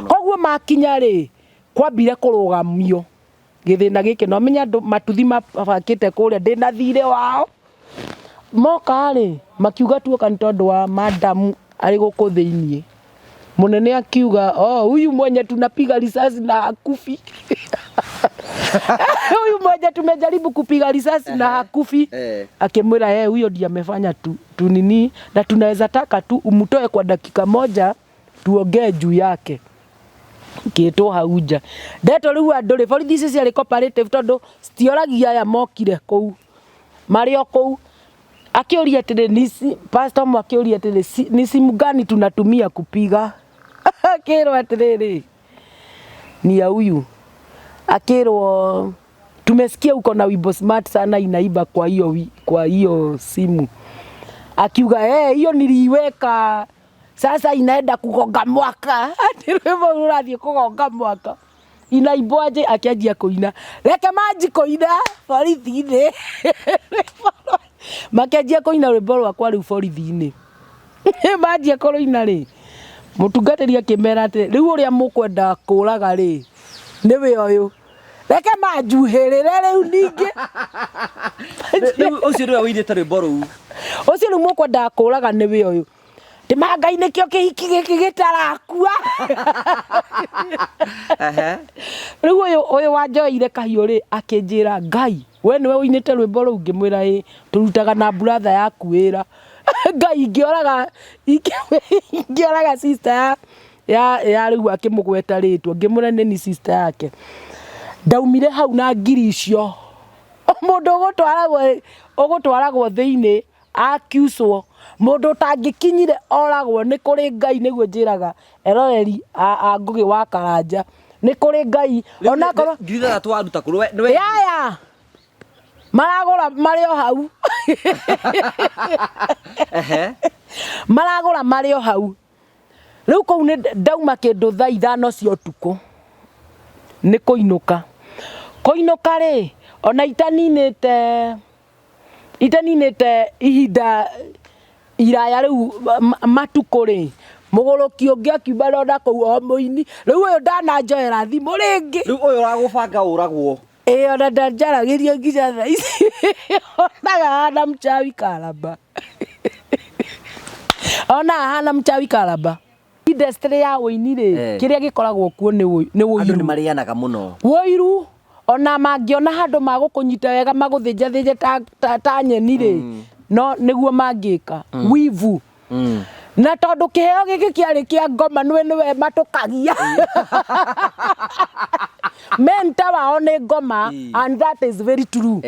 koguo makinya ri kwambire kurugamio githina giki no menya matuthi mabakite kuria ndina thire wao moka ri makiuga tuoka ni tondu wa madam ari guku thiini munene akiuga huyu mwenye tunapiga risasi na hakufi huyu mwenye tumejaribu kupiga risasi na hakufi akimwira huyo ndiye amefanya tu nini na tunaweza taka tu umtoe kwa dakika moja tuongee juu yake kitu hauja ndeto riu andu ri borithi ici ciari cooperative tondu stioragia aya mokire kou mario kou akiuria atiri nisi pastor mwakiuria atiri ni simu gani tunatumia kupiga akirwa atiri ni ya huyu akirwa tumesikia uko na wimbo smart sana inaiba kwa hiyo simu akiuga hiyo niliiweka sasa inaenda kugonga mwaka. Ati rwimbo rurathie kugonga mwaka. Inaibwaje akianjia kuina. Reke maji kuina borithi-inĩ. Makianjia kuina rwimbo rwakwa rĩu borithi-inĩ. Manjia kũrũina rĩ. Mũtungatĩri akĩmera atĩ rĩu ũrĩa mũkwenda kũraga rĩ nĩwe ũyũ. Reke manjuhĩrĩre rĩu ningĩ. Ũcio nĩwe wĩinĩte rwĩmbo rũu. Ũcio rĩu mũkwenda kũraga nĩwe ũyũ. Ngai nĩkĩo kĩhiki gĩkĩ gĩtarakua. Rĩu ũyũ wanjoeire kahiũ rĩ akĩnjĩra Ngai we nĩwe wĩinĩte rwĩmbo rũu ngĩmwĩra ĩ tũrutaga na brother yaku wĩra. Ngai ingĩoraga sister ya rĩu akĩmũgweta rĩtwa ngĩmwĩra nĩ sister yake. Ndaumire hau na ngiri icio. Mũndũ ũgũtwaragwo thĩinĩ akiuswo. Mũndũ tangĩkinyire oragwo nĩ kũrĩ Ngai nĩguo njĩraga eroreri a Ngũgĩ wa Karanja. Nĩ kũrĩ Ngai onakorwo ngiri ithatũ waruta kũrĩ we. Yaya maragũra marĩ o hau. Maragũra marĩ o hau. Rĩu kũu nĩ ndauma kĩndũ thaa 5 cia ũtukũ nĩ kũinũka. Kũinũka rĩ ona itaninĩte ihinda iraya rĩu matukũ rĩ mũgũrũki ũngĩ akiuga ndoda kũu o mũini. Rĩu ũyũ ndananjoera thimũ rĩngĩ. Rĩu ũyũ ũragũbanga ũragwo. Ona ndanjaragĩrio nginya thaa ici. Onaga hana mchawi Karamba. Ona hana mchawi Karamba. Industry ya ũini rĩ kĩrĩa gĩkoragwo kuo nĩ ũiru. Andũ nĩ marĩanaga mũno. Ũiru ona mangĩona handũ magũkũnyita wega magũthĩnjathĩnje ta nyeni rĩ no nĩguo mangĩka. Wivu. Na tondũ kĩheo gĩkĩ kĩarĩ kĩa ngoma nĩwe matũkagia. Menta wao nĩ ngoma and that is very true.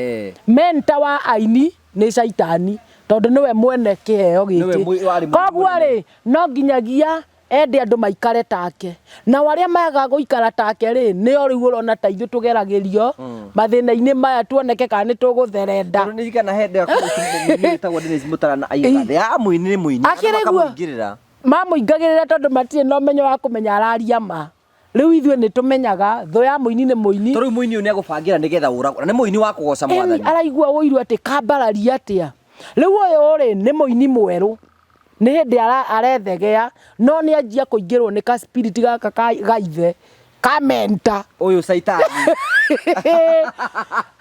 Menta wa aini nĩ caitani tondũ nĩwe mwene kĩheo gĩkĩ. Koguo rĩ no nginyagia ende andũ maikare take. Na warĩa maga gũikara take rĩ nĩo rĩu ũrona ta ithuĩ tũgeragĩrio mathĩna-inĩ maya tuoneke kana nĩ tũgũtherenda. Nĩ kana hende ya kũmũitagwo Dennis Mũtarana aigana. Ya mũini nĩ mũini. Makamũingĩrĩra. Mamũingagĩrĩra tondũ matirĩ na ũmenyo wa kũmenya araria ma. Rĩu ithuĩ nĩ tũmenyaga thũ ya mũini nĩ mũini. Tondũ mũini ũyũ nĩ agũbangĩra nĩgetha ũragwo. Nĩ mũini wa kũgoca Mwathani. Araigua ũiru atĩ kambararia atĩa. Rĩu ũyũ rĩ nĩ mũini mwerũ. Nĩ hĩndĩ arethegea no nĩ anjia kũingĩrwo nĩ ka spirit gaka gaithe kamenta ũyũ caitani.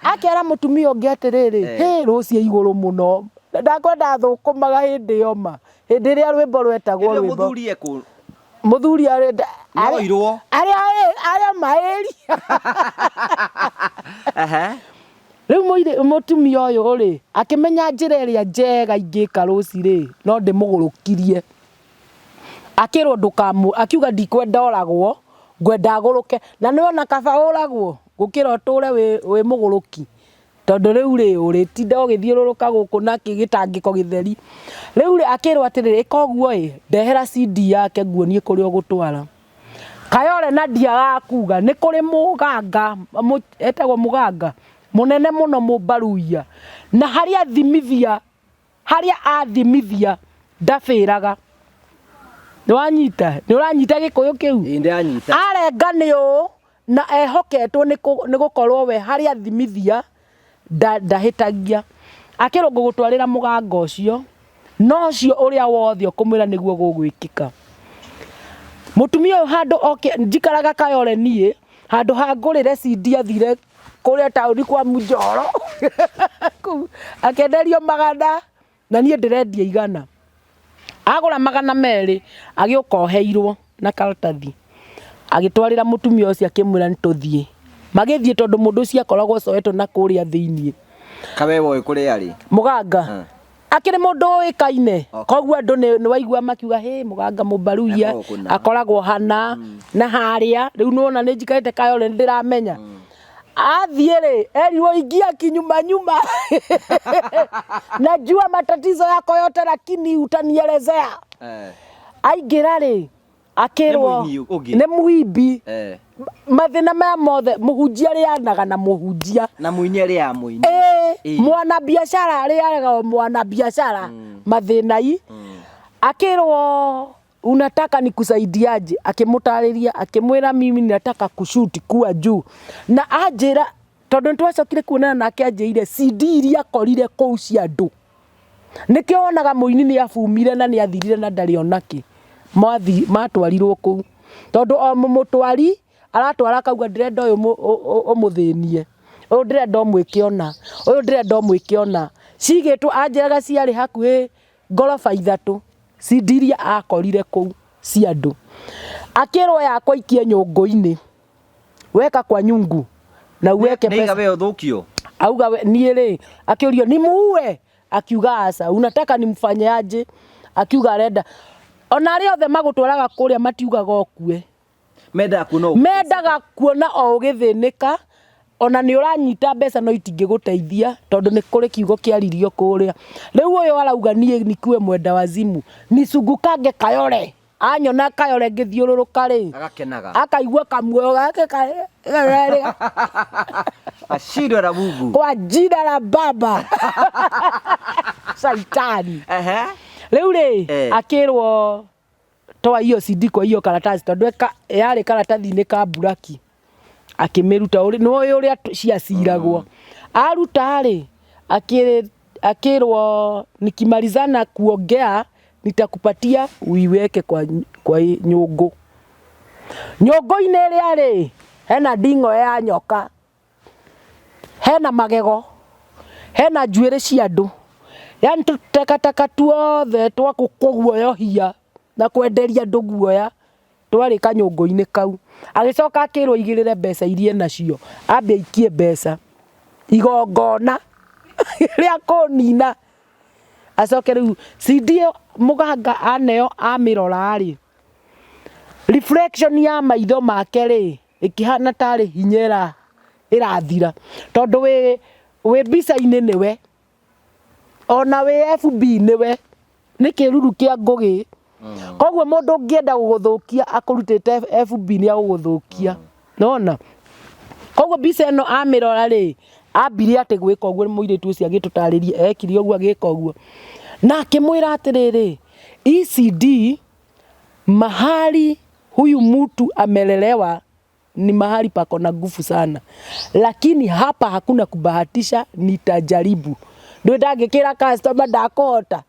Akera mũtumia ũngĩ atĩrĩrĩ rũciĩ igũrũ mũno ndakwenda thũkũmaga hĩndĩ yoma hĩndĩ ĩrĩa rwĩmbo rwetagwo rwĩmbo. Mũthuri ekũ mũthuri arĩa maĩri. Rĩu mũtumia ũyũ rĩ akĩmenya njĩra ĩrĩa njega ingĩka rũci rĩ no ndĩmũgũrũkirie. Akĩrwo akiuga ndikwenda oragwo ngwenda agũrũke na nĩwona kaba ũragwo gũkĩra ũtũre wĩ mũgũrũki tondũ rĩu rĩ ũrĩtinda ũgĩthiũrũrũka gũkũ na gĩtangĩko gĩtheri. Rĩu rĩ akĩrwo atĩrĩrĩ koguo ndehera CD yake nguonie kũrĩa ũgũtwara. Kayole na ndiagakuga nĩ kũrĩ mũganga etagwo mũganga mũnene mũno Mũbaruia na harĩa athimithia ndabĩraga. Nĩwanyita gĩkũyũ kĩu. Ndanyita. Arenga nĩũ na ehoketwo nĩ gũkorwo we harĩa athimithia ndahĩtagia. Akĩrwo ngũgũtwarĩra mũganga ũcio no ũcio ũrĩa wothe ũkũmwĩra nĩguo gũgwĩkĩka. Mũtumia ũyũ handũ njikaraga Kayole niĩ handũ hangũrĩre CD athire kũrĩa taũni kwa Mũnjoro akenderio 100 na niĩ ndĩrendia 100. Agũra 200 agĩũka oheirwo na karatathi agĩtwarĩra mũtumia ũcio akĩmwĩra nĩtũthiĩ. Magĩthiĩ tondũ mũndũ ũcio akoragwo coetwo na kũrĩa thĩinĩ. Kawe woĩ kũrĩa arĩ? Mũganga. Akĩrĩ mũndũ ũĩkaine. Koguo andũ nĩ waigua makiuga mũganga Mũbaruia akoragwo hana na harĩa. Rĩu nĩwona nĩ njikarĩte Kayole ndĩramenya. Athiĩ rĩ erirwo ingia kinyuma najua matatizo yako yote lakini utanielezea. Aingĩra rĩ akĩrwo nĩ mũimbi. Mathĩna maya mothe mũhunjia arĩanaga na mũhunjia. Na mũini arĩa mũini. Mwana biashara arĩaga mwana biashara. mathinai akirwo unataka nikusaidiaje, akimutariria akimwira mimi nataka kushuti kuwa juu na anjira tondu ntwacokire kuonana nake anjire CD iria akorire kuu cia andu nikio wonaga muini ni afumire na ni athirire na ndari onaki matwarirwo kuu tondu o mumutwari aratwara kauga ndirenda uyu umuthinie uyu ndirenda umwikiona uyu ndirenda umwikiona cigitwo anjiraga ciari hakuhi ngoroba 3 CD iria akorire kuu cia andu akirwo yakwa ikie nyungu-ini weka kwa nyungu na uweke pesa. Niga wewe thukio. Auga nie ri akiurio ni muue akiuga asa unataka nimfanye aje akiuga arenda ona ri othe magutwaraga kuria matiugaga okue mendaga kuona o ugithinika ona ni uranyita mbeca no itingiguteithia tondu ni kuri kiugo kiaririo kuria riu uyu arauga nie nikue mwenda wazimu nisungukange kayore anyona kayore ngithiururuka ri agakenaga akaigua kamuoyo gake kaega ashindwe na Mungu kwa jina la Baba Saitani. Riu ri akirwo toa hiyo CD kwa hiyo karatasi tondu yari karatathi-ini ka buraki akimiruta uri no uria ciaciragwo aruta ri akirwo nikimalizana kuongea nitakupatia uiweke kwa nyungu nyungu-ini ria ri hena ndingo ya nyoka hena magego hena njuiri cia andu yani tutekateka tuothe twakuguoyohia na kwenderia andu guoya twari kanyungu-ini kau agicoka akirwo igirire mbeca irie nacio ambia ikie mbeca igongona ria kunina acoke riu CD muganga aneo amirora ri reflection ya maitho make ri ikihana tari hinyera irathira tondu we bica-ini niwe ona we FB niwe ni kiruru kia ngugi koguo mundu ngienda guguthukia akurutite FB ni aguguthukia nona koguo bica ino amirora ri ambire ati gwika uguo muiritu ucio agitutaririe ekiri uguo agika uguo na akimwira atiriri ECD mahali huyu mtu amelelewa ni mahali pako na nguvu sana lakini hapa hakuna kubahatisha nitajaribu ndio ndagikira customer ndakota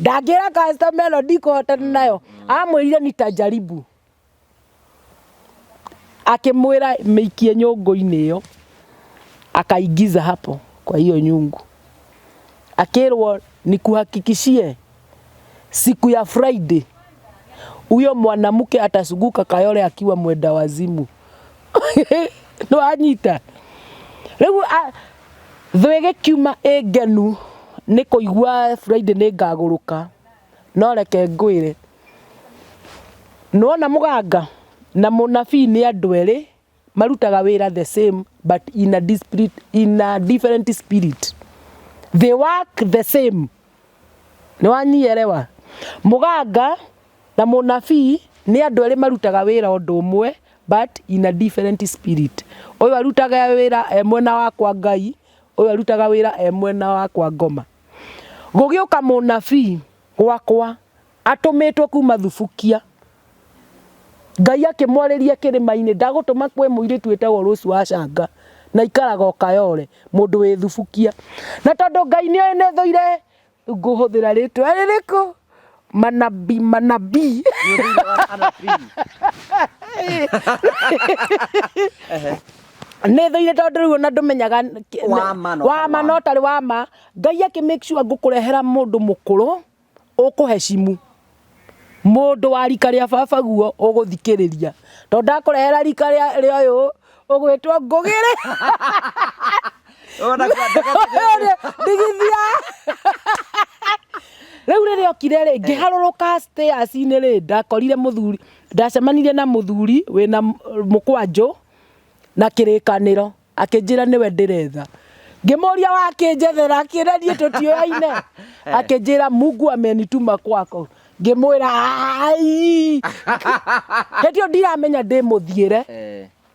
ndagira customer no ndikota nayo amwirire nitajaribu akimwira meikie nyungu-ini iyo akaingiza hapo kwa hiyo nyungu akirwo nikuhakikishie siku ya Friday huyo mwanamke atasuguka kayore akiwa mwenda wazimu no anyita riu thwege kiuma egenu niko igwa Friday ni ngaguruka no reke ngwire nona muganga na munabii ni andu eri marutaga wira the same but in a different spirit they work the same ni wanyielewa muganga na munabii ni andu eri marutaga wira undu umwe but in a different spirit uyu arutaga wira mwena wa kwa Ngai uyu arutaga wira mwena wa kwa ngoma gugiuka munabii gwakwa atumitwo kuma Thubukia Ngai akimwariria kirima-ini ndagutuma kwe muiritu etagwo Rose wa Canga na ikaraga okayore mundu wi Thubukia na tondu Ngai ni enethoire nguhuthira ritwa ririku manabii nethoire tondu riu na ndumenyaga wama no tari wama Ngai aki make sure ngukurehera mundu mukuru ukuheshimu mundu wa rika ria baba guo uguthikiriria tondu ndakurehera rika ria uyu ugwitwo ngugire ona ndigithia riu riria okire ri ngiharuruka stairs-ini ri ndakorire muthuri ndacemanirie na muthuri wina mukwanju na kirikaniro akinjira niwe ndiretha ngimuria wakinjethera akiranie tutioyaine akinjira Mungu amenituma kwako ngimwira ai hetio ndiramenya ndimuthiire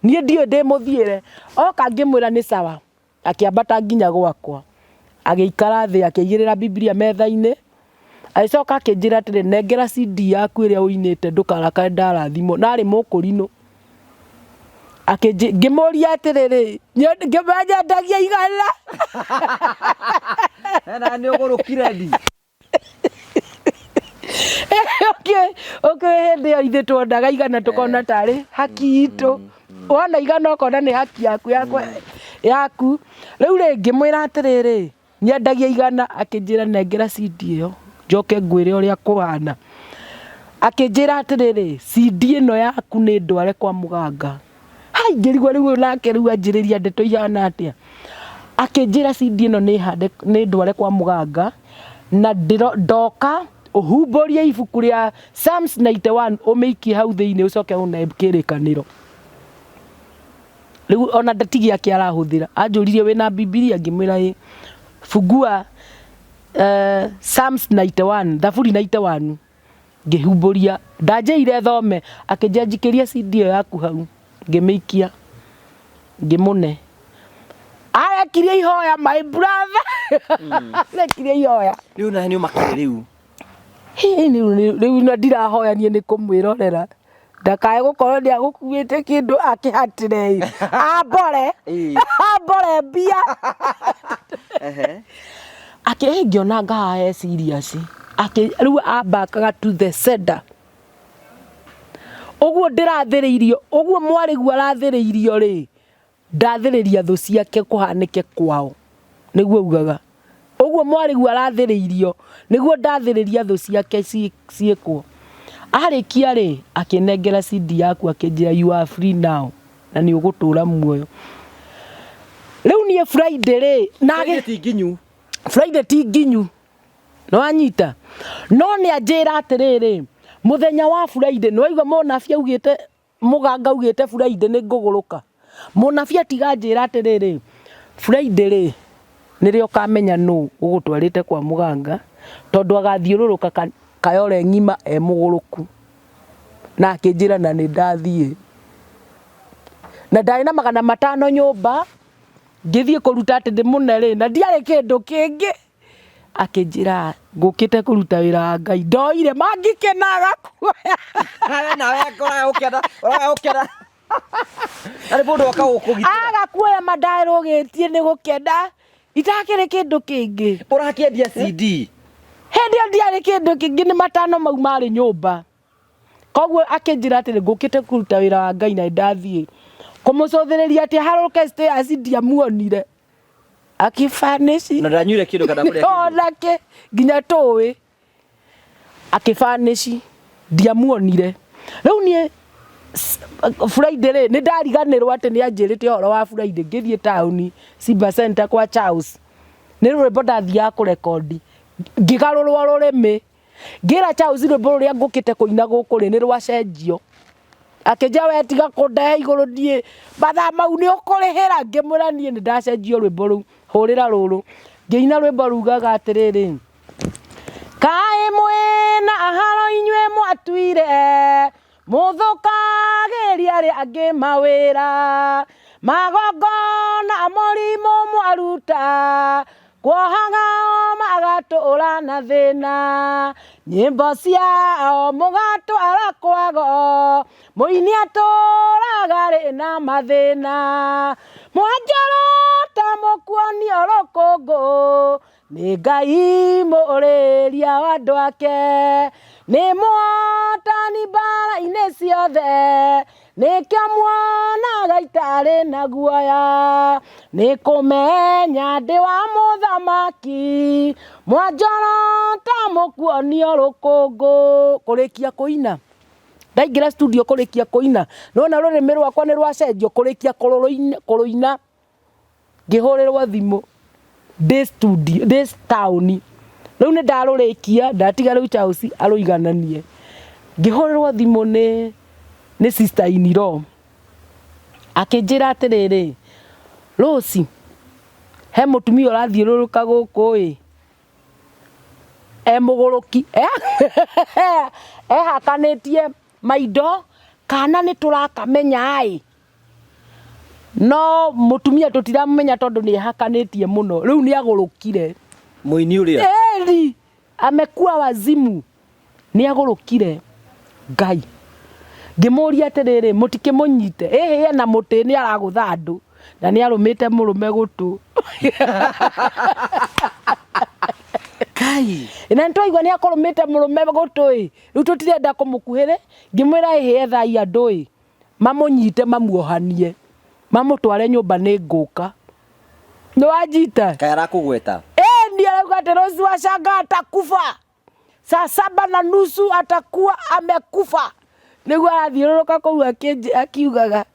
nie ndio ndimuthiire oka ngimwira ni sawa akiambata nginya gwakwa agiikara thi akigirira Biblia metha-ini Aicoka akĩnjĩra atĩrĩ nengera CD yaku ĩrĩa ũinĩte ndũkarakae ndarathimo narĩ mũkũrinũ. Ngĩmũria atĩrĩrĩ ngĩmenya ndagia 100. Na nĩ ũgũrũkire ndi. Okay, hĩndĩ ĩyo ithuĩ tuonaga 100 tũkona tarĩ haki itũ. Wona 100 ũkona nĩ haki yaku. Rĩu rĩngĩ mwĩra atĩrĩrĩ nyendagia 100 akĩnjĩra nengera CD ĩyo njoke ngwĩre ũrĩa kũhana. Akĩnjĩra atĩrĩrĩ CD ĩno yaku nĩ ndware kwa mũganga. Ngĩrigwo rĩu nake rĩu anjĩrĩria ndeto ihana atĩa. Akĩnjĩra CD ĩno nĩ ndware kwa mũganga na ndoka ũhumbũrie ibuku rĩa Psalms 91 ũmĩikie hau thĩinĩ ũcoke ũne kĩrĩkanĩro. Rĩu ona ndatigi yake arahũthĩra anjũririe wĩna Biblia ngĩmwĩra fungua Psalms 91 Thaburi 91 ngĩhumbũria ndanjĩire thome akĩnjĩra njikĩria CD ĩyo yaku hau ngĩmĩikia ngĩmũne arekirie ihoya my brother. Arekirie ihoya Rĩu na nĩ ũmakire rĩu. Rĩu na ndirahoyanie nĩ kũmwĩrorera ndakae gũkorwo nĩ agũkuĩte kĩndũ akĩhatĩre ambore mbia. Ngĩona ngaha serious rĩu ambakaga to the sender. Ũguo ndĩrathĩrĩirio ũguo mwarĩguo arathĩrĩirio rĩ ndathĩrĩria thũ ciake kũhanĩke kwao nĩguo ugaga. Ũguo mwarĩguo arathĩrĩirio nĩguo ndathĩrĩria thũ ciake ciĩkwo. Arĩkia rĩ akĩnengera CD yaku akĩnjĩra you are free now na nĩ ũgũtũra muoyo. Rĩu niĩ Friday rĩ nage Friday ti nginyu no anyita no nĩ anjĩra atĩrĩrĩ muthenya wa Friday nĩ waigua mũnabi augĩte mũganga augĩte Friday nĩ ngũgũrũka. Mũnabi atiganjĩra atĩrĩrĩ Friday rĩ nĩrĩo kamenya nũ ũgũtwarĩte kwa mũganga tondũ agathiũrũrũka kayore ng'ima mũgũrũku. Na akĩnjĩra na nĩ ndathiĩ na ndarĩ na 500 nyũmba ngĩthiĩ kũruta atĩ ndĩmũne rĩ na ndiarĩ kĩndũ kĩngĩ. Akĩnjĩra ngũkĩte kũruta wĩra wa Ngai ndoire mangĩkenaga kuoya. Nawe ũkĩenda arĩ mũndũ akagũkũgitĩra agakuoya mandarũgĩtie nĩ gũkenda itakĩrĩ kĩndũ kĩngĩ. Ũrakĩendia CD hĩndĩ ĩyo ndiarĩ kĩndũ kĩngĩ nĩ 5 mau marĩ nyũmba. Koguo akĩnjĩra atĩ ngũkĩte kũruta wĩra wa Ngai na ndathiĩ kũmũcũthĩrĩria atĩ harũke stairs ndiamuonire. Akĩfanĩci na ndanyuire kĩndũ kana kũrĩa onake nginya tũĩ akĩfanĩci ndiamuonire. Rĩu niĩ Friday rĩ nĩ ndariganĩrwo atĩ nĩ anjĩrĩte ũhoro wa Friday ngĩthiĩ taũni Simba Center kwa Charles nĩ rwĩmbo ndathiaga kũrekondi ngĩgarũrwo rũrĩmĩ ngĩra Charles rwĩmbo rũrĩa ngũkĩte kũina gũkũ rĩ nĩ rwacenjio. Akĩnjĩra we tiga kũndehe igũrũ ndiĩ mathaa mau nĩ ũkũrĩhĩra. Ngĩmwĩra niĩ nĩ ndacenjio rwĩmbo rũu hũrĩra rũrũ ngĩina rwĩmbo rugaga atĩrĩrĩ kaĩ mwĩna haro inyuĩ mwatuire mũthũkagĩria arĩa angĩ mawĩra magongona mũrimũ mwaruta kuohaga magatũra na thĩna nyĩmbo ciao mũgatwara kwago mũini atũraga rĩ na mathĩna mwanjorota mũkuonio rũkũngũ nĩ Ngai mũrĩria wa andũ ake nĩ mũhotani mbara-inĩ ciothe nĩkĩo muonaga itarĩ na guoya nĩ kũmenya ndĩ wa mũthamaki mwanjorota mũkuonio rũkũngũ. Kũrĩkia kũina ndaingĩra studio kũrĩkia kũina nona rũrĩmĩ rwakwa nĩ rwacenjio kũrĩkia kũrũina ngĩhũrĩrwo thimũ ndĩ studio ndĩ taũni. Rĩu nĩ ndarũrĩkia ndatiga rĩu Charles arũigananie ngĩhũrĩrwo thimũ nĩ sister in-law akĩnjĩra atĩrĩrĩ Rose he mũtumia ũrathiũrũrũka gũkũ mũgũrũki ehakanĩtie maindo kana nĩ tũrakamenya no mũtumia tũtiramenya tondũ nĩ ehakanĩtie mũno rĩu nĩ agũrũkire. Mũini ũrĩa amekuwa wazimu ni agurukire Ngai ngimuria atiriri mutikimunyite na muti ni aragutha andu na ni arumite murume gutu Kai na ntwaigua ni akurumite murume gutu riu tutirenda kumukuhire ngimwira thai andu mamunyite mamuohanie mamutware nyumba ni nguka ni wajita Kai arakugweta ni arauga ati Rose Wachanga atakufa saa 7:30 atakuwa amekufa niguo arathiururuka kuu akiugaga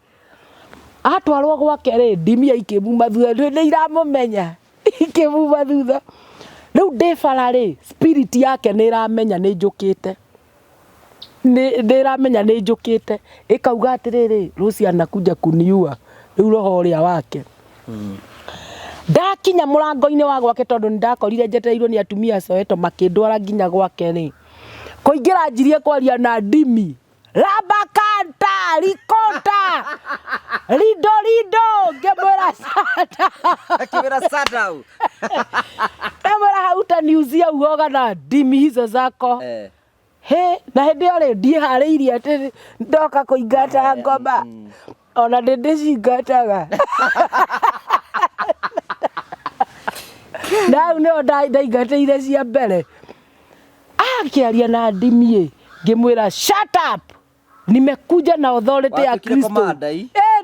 atwarwo gwake ri ndimia ikimuma thutha ni iramumenya ikimuma thutha riu ndifara ri spirit yake ni iramenya ni njukite ni iramenya ni njukite ikauga atiriri Rose anakuja kuniua riu roho ria wake ndakinya murango-ini wa gwake tondu ndakorire njetereirwo ni atumia Soweto makindwara nginya gwake ri kuingira njirie kwaria na ndimi Rabakanta Rikota Rido ngemwira sata akibera sata u ngemwira hauta niuzia uoga na ndimi hizo zako he na hindi yo ri ndihariirie ati ndoka kuingata ngoma ona ndicingataga Now no ndaigateire cia mbere akiaria na ndimi ngimwira shut up nimekuja na authority ya Kristo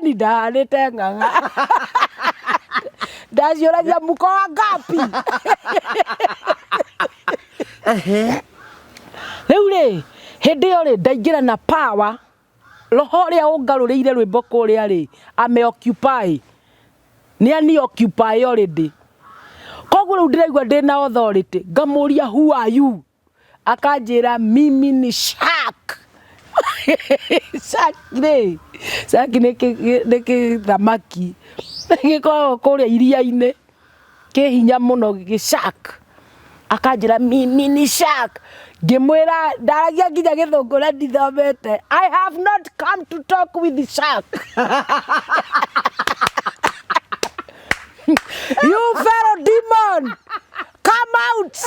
ni ndahanite ng'ang'a ndaciuragia muko wa ngapi riu ri hindi yo ri ndaingira na power roho ria ungaruriire rwimbo kuria ri ame occupy ni ani occupy already koguo riu ndiraigua ndina authority ngamuria who are you akanjira mimi ni shark shark ni thamaki gikoragwo kuria iria-ini kihinya muno shark akanjira mimi ni shark ngimwira ndaragia nginya githungu na ndithomete I have not come to talk with the shark you fellow demon come out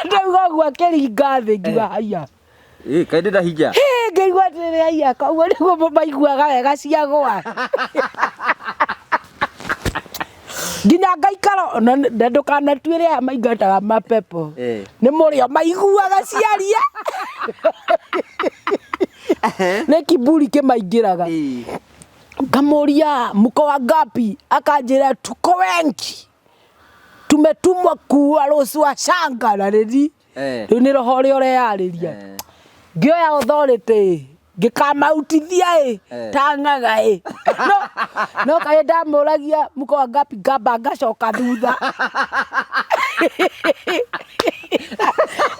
ndauga kiringa thi ngiuga haya kai ndida hinya ngĩigua atĩrĩrĩ haya koguo nĩguo maiguaga wega ciagwa nginya ngaikara na ndukanatuĩre aya maingataga mapepo nĩ mũrĩo maiguaga ciaria nĩ kiburi kĩmaingĩraga ngamuria mko wangapi akanjira tuko wengi tumetumwa kuua Rose Wachanga na redi riu ni roho ria ureyariria ngioya authority ngikamautithia tang'aga no kaĩ ndamũragia mko wangapi ngamba ngacoka thutha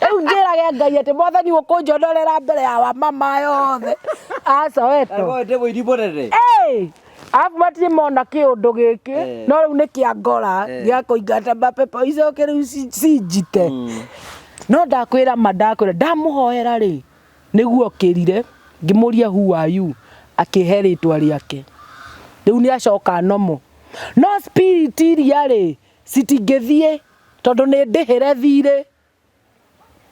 riu njĩrage Ngai atĩ Mwathani ũkũnjonorera mbere ya wamama yothe Soweto afu matire mona kiundu giki no riu ni kia ngora gia kuingata mapepo icoke riu cinjite no ndakwira mandakwira ndamuhoera ri niguo kirire ngimuria who are you akihe ritwa riake riu ni acoka nomo no spirit iria ri citingithie tondu ni ndihire thire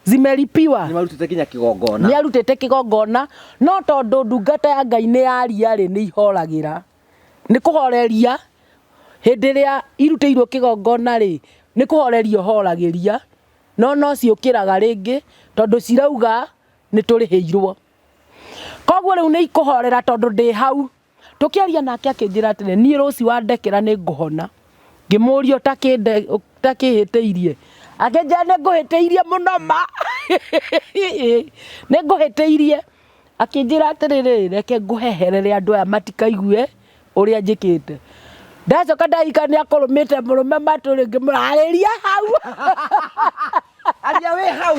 zimelipiwa ni marutite kinya kigongona ni arutite kigongona no tondu ndungata ya Ngai ni yaria ri ni ihoragira ni kuhoreria hindi ria iruteirwo kigongona ri ni kuhoreria horagiria no ciukiraga ringi tondu cirauga ni turiheirwo koguo riu ni ikuhorera tondu ndi hau tukiaria nake akinjira atire ni Rose wandekera ni nguhona ngimurio takihiteirie akenja ni nguhiteirie muno ma ni nguhiteirie akinjira atiriri reke nguheherere andu aya matikaigue uria njikite ndacoka ndaika ni akurumite murume maturi ngimurariria hau aria we hau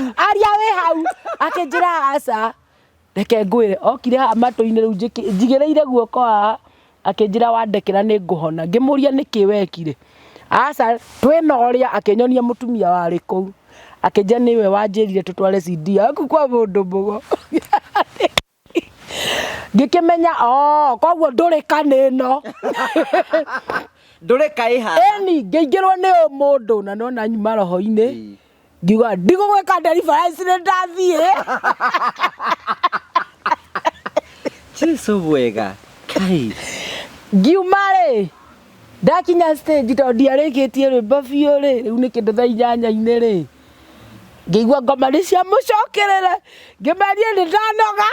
akinjira aca reke ngwire okire ha matu-ini riu njigireire guoko haha akinjira wandekera ni nguhona ngimuria niki wekire aca twina uria akinyonia mutumia wari kuu akinja niwe wanjirire tutware CD aku kwa mundu mugo ngikimenya koguo nduri kanino nduri kaiha eni ngeingirwo ni mundu na nona nyuma roho-ini ngiuga ndigũgwĩka deliverance nĩ ndathiĩ. Jesu wega kai ngiuma-rĩ ndakinya stage tondũ ndiarĩkĩtie rwĩmbo biũ rĩ, rĩu nĩ kĩndũ thaa 8-rĩ ngĩigua ngoma nĩ cia mũcokerere ngĩmeria nĩ ndanoga.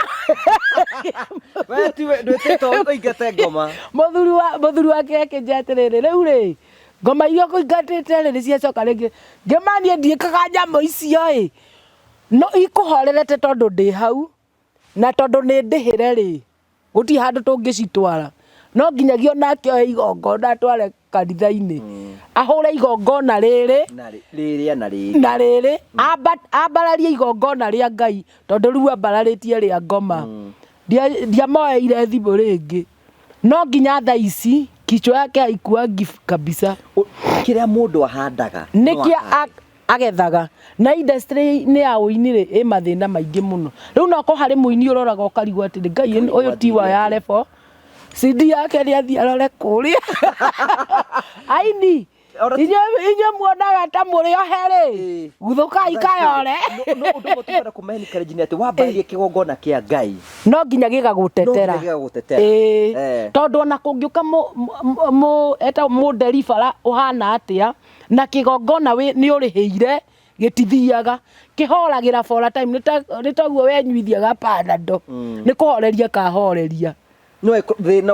we tiwe ndwĩtĩtwo ũingate ngoma. mũthuri wake akĩnjĩra atĩrĩrĩ rĩu-rĩ ngoma iria ũkũingatĩte-rĩ nĩ ciacoka rĩngĩ ngĩmania ndiĩkaga nyamũ icio-ĩ no ikũhorerete tondũ ndĩ hau na tondũ nĩ ndĩhĩre-rĩ gũtirĩ handũ tũngĩcitwara, no nginyagia onake oe igongona atware kanitha-inĩ ahũre igongona rĩrĩ na rĩrĩ ambararie igongona rĩa Ngai tondũ rĩu ambararĩtie rĩa ngoma. Ndiamoeire thimũ rĩngĩ no nginya thaa ici kichwa yake haikuangi kabisa. Kĩrĩa mũndũ ahandaga nĩkĩo agethaga na industry-inĩ ya ũini-rĩ ĩ mathĩna maingĩ mũno. Rĩu noko harĩ mũini ũroraga ũkarigwo atĩ Ngai ũyũ tiwa ya Levo CD yake nĩ athiĩ arore kũrĩa. Aini inyuĩ muonaga ta mũrĩ ohe-rĩ guthũkai kayore. no ũndũ mũtũkwenda kũmaheni karĩnjini atĩ wambararie kĩgongona kĩa Ngai no nginya gĩgagũtetera. Tondũ ona kũngĩũka mũnderibara ũhana atĩa na kĩgongona nĩ ũrĩhĩire gĩtithiaga kĩhoragĩra for time. Nĩ taguo wenyuithia gapanado nĩ kũhoreria kahoreria thĩna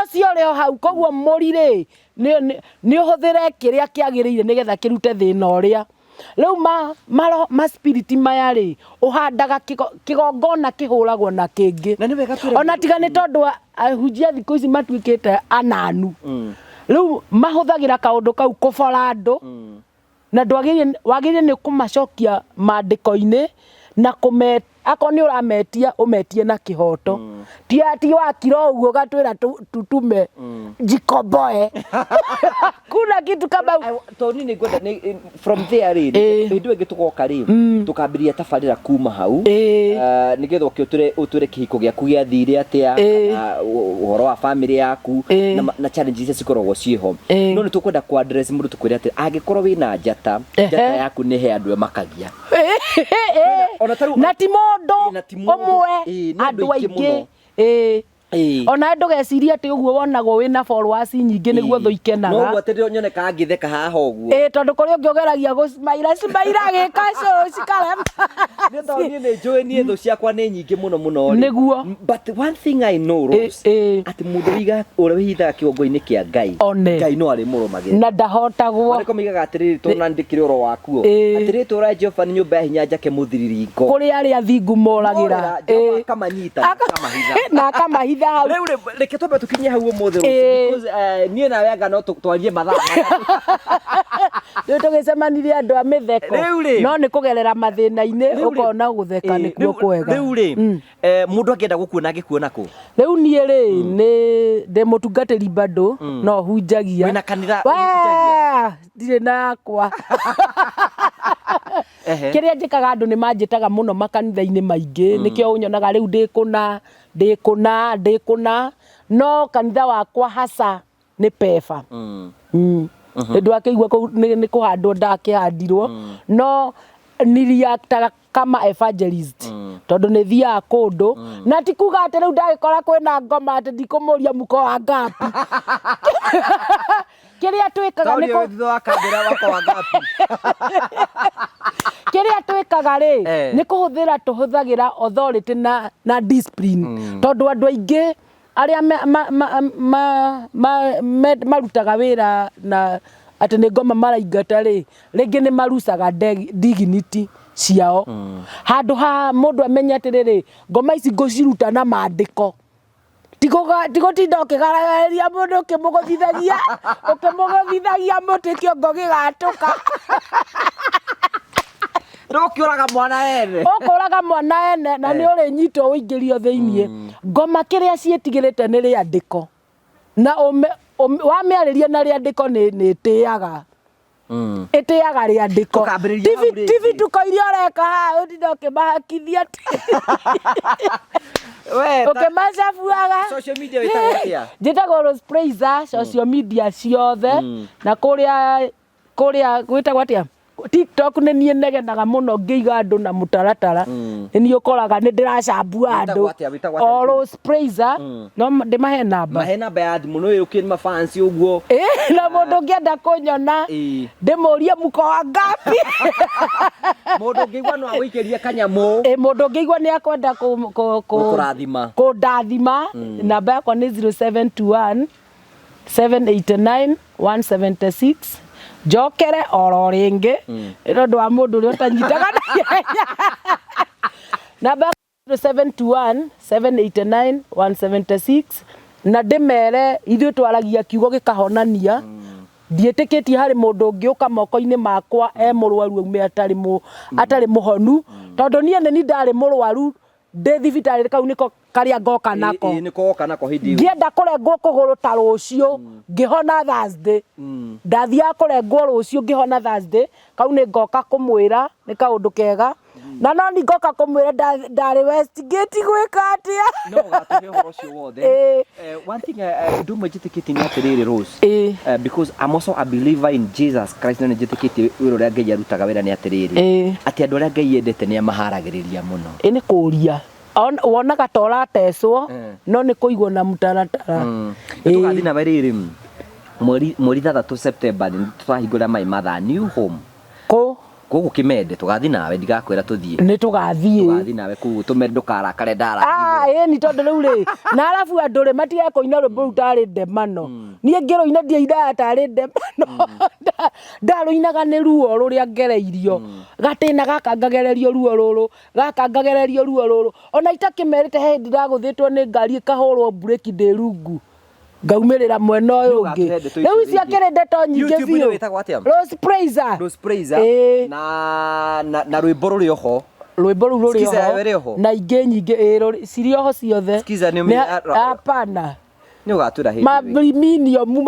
ũcio ũrĩ o hau. Koguo mũri-rĩ nĩ ũhũthĩre kĩrĩa kĩagĩrĩire nĩgetha kĩrute thĩna ũrĩa. Rĩu ma spirit maya-rĩ ũhandaga kĩgongona kĩhũragwo na kĩngĩ. Ona tiga nĩ tondũ ahunjia thikũ ici matuĩkĩte ananu. Rĩu mahũthagĩra kaũndũ kau kũbora andũ na wagĩrĩire nĩ kũmacokia maandĩko-inĩ na akorwo nĩ ũrametia ũmetie na kĩhoto. Ti wakira ũguo gatwĩra tutume jikomboe. Kuna kitu kama toni nĩ ngwenda from there rĩ hĩndĩ ĩngĩ tũgoka rĩ tũkambĩrĩria tabarĩra kuma hau nĩgetha ũtwĩre kĩhiko gĩaku gĩathire atĩa ũhoro wa family yaku na challenges iria cikoragwo ciĩho. No nĩ tũkwenda ku address mũndũ tũkwĩre atĩ angĩkorwo wĩna njata yaku nĩ he andũ makagia na ti mũndũ ũmwe andũ aingĩ. Ona ndũgecirie atĩ ũguo wonagwo wĩna followers nyingĩ nĩguo thũ ikenaga. No atĩ nyoneka ngĩtheka haha ũguo. Tondũ kũrĩ ũngĩogeragia gũsmaira gĩka cikarema. Nĩ tondũ niĩ nĩ njũĩ niĩ thũ ciakwa nĩ nyingĩ mũno nĩguo. But one thing I know Rose atĩ mũndũ ũrĩa wĩhithaga kĩgongo-inĩ kĩa Ngai Ngai no arĩ mũrũmagĩrĩra na ndahotagwo. Arĩko migaga atĩrĩrĩ tona ndĩkĩrĩ oro wakuo atĩrĩrĩ tũra Jehova nĩ nyũmba ya hinya njake mũthiriringo kũrĩ arĩa athingu moragĩra akamanyita na akamahitha hau. Rĩu reke twambe tũkinye hau ũmũthĩ because niĩ nawe anga no twarie mathaa rĩu tũgĩcemanirie andũ a mĩtheko no nĩ kũgerera mathĩna-inĩ ũkona gũtheka nĩkuo kwega. Rĩu rĩ mũndũ angĩenda gũkuona angĩkuona kũ? Rĩu niĩ rĩ ndĩ mũtungatĩri bado no hunjagia. Wĩna kanitha hunjagia? Ndirĩ nakwa. Kĩrĩa njĩkaga andũ nĩ manjĩtaga mũno makanitha-inĩ maingĩ nĩkĩo ũnyonaga rĩu ndĩkũna no kanitha wakwa hasa nĩ Peva. Ndũ akĩigua nĩ kũhandwo ndakĩhandirwo no niliaktaga kama evangelist tondũ nĩ thiaga kũndũ na ti kuga atĩ rĩu ndagĩkora kwĩna ngoma atĩ ndikũmũria mũko wa ngapi. Kĩrĩa twĩkaga rĩ nĩ tũhũthagĩra authority na discipline tondũ andũ aingĩ arĩa marutaga wĩra na atĩ nĩ ngoma maraingata rĩ rĩngĩ nĩ marucaga dignity ciao handũ ha mũndũ amenye atĩrĩrĩ ngoma ici ngũciruta na maandĩko tigũtinda ũkĩgaragaria mũndũ ũkĩmũgũthithagia mũtĩ kĩongo gĩgatũka. Ũkũraga mwana ene na nĩ ũrĩnyitwo ũingĩrio thĩiniĩ. Ngoma kĩrĩa ciĩtigĩrĩte nĩ rĩandĩko na wamĩarĩria na rĩandĩko nĩ ĩtĩaga. Ĩtĩaga rĩandĩko. TV tukoiria ũreka haha ũtinda ũkĩmahakithia ũkĩmacabuaga. Social media wĩtagwo atĩa? Njĩtagwo Rose Praiser social media ciothe na kũrĩa gwĩtagwo atĩa? TikTok nĩ niĩ negenaga mũno ngĩiga andũ na mũtaratara nĩ ũkoraga nĩ ndĩracambua andũ o Rose Praiser no ndĩmahe namba mahe namba ya thimũ no yũkie nĩ mafansi ũguo na mũndũ ũngĩenda kũnyona ndĩmũrie mũko wa ngapi mũndũ ũngĩigua no agũikĩrie kanyamũ mũndũ ũngĩigua nĩ akwenda kũndathima namba yakwa nĩ 0721 789 176 njokere oro ringĩ nĩtondũ wa mũndũ ũrĩa ũtanyitaga namba 0721 789 176 na ndĩmere ithuĩ twaragia kiugo gĩkahonania ndiĩtĩkĩtie harĩ mũndũ ũngĩ ũka moko-inĩ makwa mũrwaru aume atarĩ mũhonu tondũ niĩ nĩ ndarĩ mũrwaru ndĩ thibitarĩ kau nĩko karĩa ngoka nako ngĩenda kũrengwo kũgũrũ ta rũciũ ngĩhona Thursday ndathiaga kũrengwo rũciũ ngĩhona Thursday kau nĩ ngoka kũmwĩra nĩ kaũndũ kega na no nĩ ngoka kũmwĩra ndarĩ Westgate gwĩka atĩa no gatuhe ũhoro ũcio wothe one thing ndũ mwĩjĩtĩkĩtie nĩ atĩrĩrĩ Rose because I'm also a believer in Jesus Christ na njĩtĩkĩtie wĩra ũrĩa Ngai arutaga wĩra nĩ atĩrĩrĩ atĩ andũ arĩa Ngai endete nĩ amaharagĩrĩria mũno nĩ kũria wonaga ta ũratecwo no nĩ kũigwo na mũtaratara tũgathiĩ na rĩrĩ mweri 3 September nĩ tũrahingũra My Mother New Home gũkũ Kĩmende tũgathiĩ nawe ndigakwĩra tũthiĩ nĩ tũgathiĩ nawe kũu tũmere ndũkarakare ndara ĩni tondũ rĩu rĩ na arabu andũ rĩ matige kũina rwĩmbo rũu tarĩ ndemano niĩ ngĩrũina ndiaindaga tarĩ ndemano ndarũinaga nĩ ruo rũrĩa ngereirio gatĩna gaka ngagererio ruo rũrũ gaka ngagererio ruo rũrũ ona itakĩmerĩte he hĩndĩ ndagũthĩtwo nĩ ngari ĩkahũrwo burĩki ndĩ rungu ngaumĩrĩra mwena ũyũ ũngĩ rĩu icio akĩrĩ ndeto nyingĩ biũ Rose Praiser na rwĩmbo rũrĩ oho rwĩmbo rũu rũrĩ oho na ingĩ nyingĩ cirĩ oho ciothe hapana nĩ ũgatwĩra hĩndĩ maminium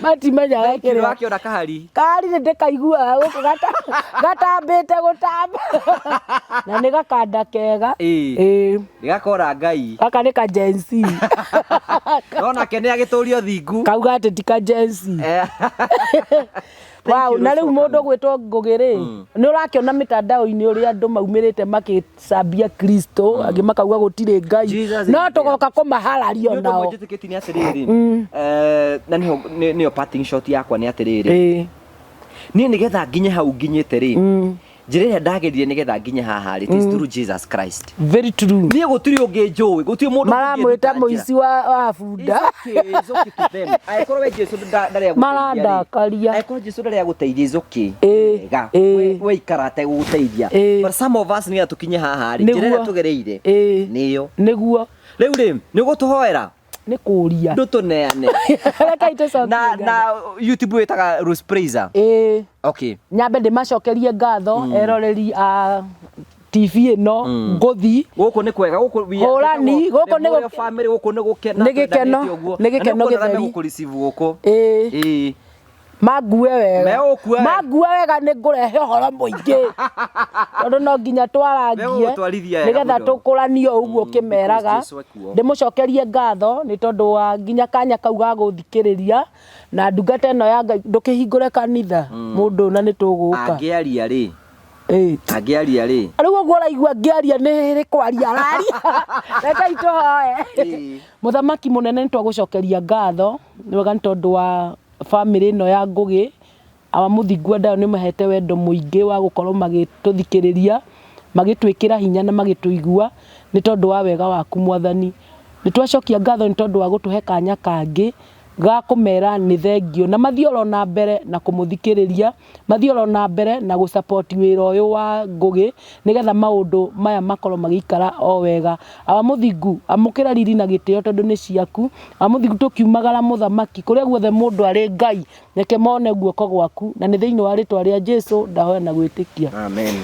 matimenyaga kĩrĩa wakĩona kahari nĩ ndĩkaiguaga gũkũ gatambĩte gũtamba na nĩ gakanda kega gakora Ngai gaka nĩ ka Gen Z no nake nĩ agĩtũrio thingu kauga atĩ ti ka Gen Z wow na rĩu mũndũ gwĩtwo Ngũgĩ nĩ ũrakĩona mĩtandao-inĩ ũrĩa andũ maumĩrĩte makĩcambia Kristo angĩ makauga gũtirĩ Ngai no tũgoka kũmaharario nao njĩtĩkĩtie nĩ atĩrĩrĩ na nĩyo parting shot yakwa nĩ atĩrĩrĩ niĩ nĩgetha nginye hau nginyĩte rĩ njĩra ĩrĩa ndagerire nĩgetha nginye haha rĩ it is through Jesus Christ very true niĩ gũtirĩ ũngĩ njũĩ gũtirĩ mũndũ maramwĩta mũici wa bunda angĩkorwo we Jesũ marandakaria angĩkorwo Jesũ ndarĩ agũteithia icoki ga we ikara ategũgũteithia but some of us nĩgetha tũkinye haha rĩ njĩra ĩrĩa tũgereire nĩyo nĩguo rĩu rĩ nĩ gũtũhoera nĩ kũria ndũtũneane na YouTube wĩtaga Rose Praiser okay nyambe ndĩmacokerie ngatho eroreri a TV ĩno ngũthi gũkũ nĩ kwega gũkũ hũrani gũkũ nĩ family gũkũ nĩ gũkena nĩ gĩkeno gĩtheri gũkũreceive gũkũ mangue wega nĩ ngũrehe ũhoro mũingĩ tondũ no nginya twarangie nĩgetha tũkũranio ũguo kĩmeraga ndĩmũcokerie ngatho nĩ tondũ wa nginya kanya kau ga gũthikĩrĩria na ndungata ĩno ya Ngai ndũkĩhingũre kanitha mũndũ na nĩ tũgũka angĩaria rĩ angĩaria rĩ rĩu ũguo ũraigua ngĩaria nĩ kwaria araria reke itũhoe mũthamaki mũnene nĩ twagũcokeria ngatho nĩ wega nĩ tondũ wa family ĩno ya Ngũgĩ amũthingu andao nĩ mahete wendo mũingĩ wa gũkorwo magĩtũthikĩrĩria magĩtwĩkĩra hinya na magĩtũigua nĩ tondũ wa wega waku Mwathani nĩ twacokia ngatho nĩ tondũ wa gũtũhe kanya kangĩ ga kũmera nĩ thengio na mathiĩ oro na mbere na kũmũthikĩrĩria mathiĩ oro na mbere na gũsupport wĩra ũyũ wa Ngũgĩ nĩgetha maũndũ maya makorwo magĩikara o wega amũthingu amũkĩra riri na gĩtĩo tondũ nĩ ciaku amũthingu tũkiumagara mũthamaki kũrĩa guothe mũndũ arĩ Ngai reke mone guoko gwaku na nĩ thĩinĩ wa rĩtwa rĩa Jesũ ndahoya na gwĩtĩkia amen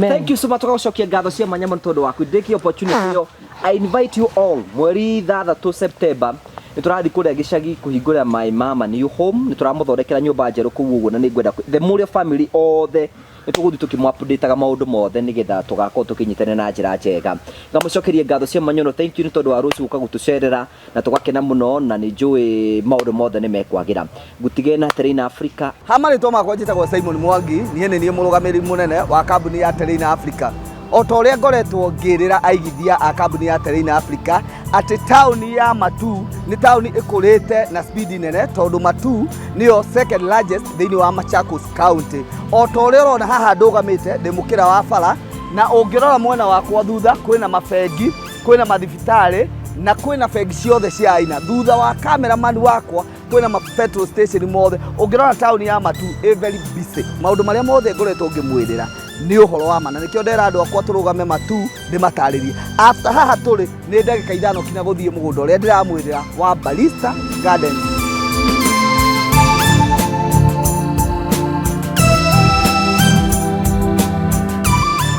thank you so much tũgacokia ngatho cia manya mũno tondũ waku ndĩki opportunity yo I invite you all mweri 3 September nĩ tũrathiĩ kũrĩa gĩcagi kũhingũra My Mama New Home nĩ tũramũthondekera nyũmba njerũ kũu ũguo na nĩ ngwenda the Murio family othe nituguthi tukimwapdateaga maundu mothe nigetha tugakorwo tukinyitana na njira njega. Ngamucokerie ngatho cia manyono, thank you ni tondu wa ruci guka gutucerera na tugakena muno, na ni njui maundu mothe ni mekwagira gutigena Terrain Africa. Hamari to makwa njitagwo Simon Mwangi, nie murugamiri munene wa kambuni ya Terrain Africa. O ta ũrĩa ngoretwo ngĩrĩra aigithia a kambuni ya Terrain Africa atĩ taũni ya Matu nĩ taũni ĩkũrĩte na speed nene, tondũ Matu nĩyo second largest thĩinĩ wa Machakos County. O ta ũrĩa ũrona haha ndũgamĩte ndĩ mũkĩra wa bara, na ũngĩrora mwena wakwa thutha kwĩna mabengi, kwĩna mathibitarĩ na kwĩna bengi ciothe cia aina. Thutha wa cameraman wakwa kwĩna ma petrol station mothe. Ũngĩrora taũni ya Matu very busy. Maũndũ marĩa mothe ngoretwo ngĩmwĩrĩra nĩ ũhoro wa ma, na nĩkĩo ndera andũ akwa tũrũgame Matu ndĩmatarĩrie. After haha tũrĩ nĩ ndagĩka ithano kinya gũthiĩ mũgũnda ũrĩa ndĩramwĩrĩra wa Barista Gardens.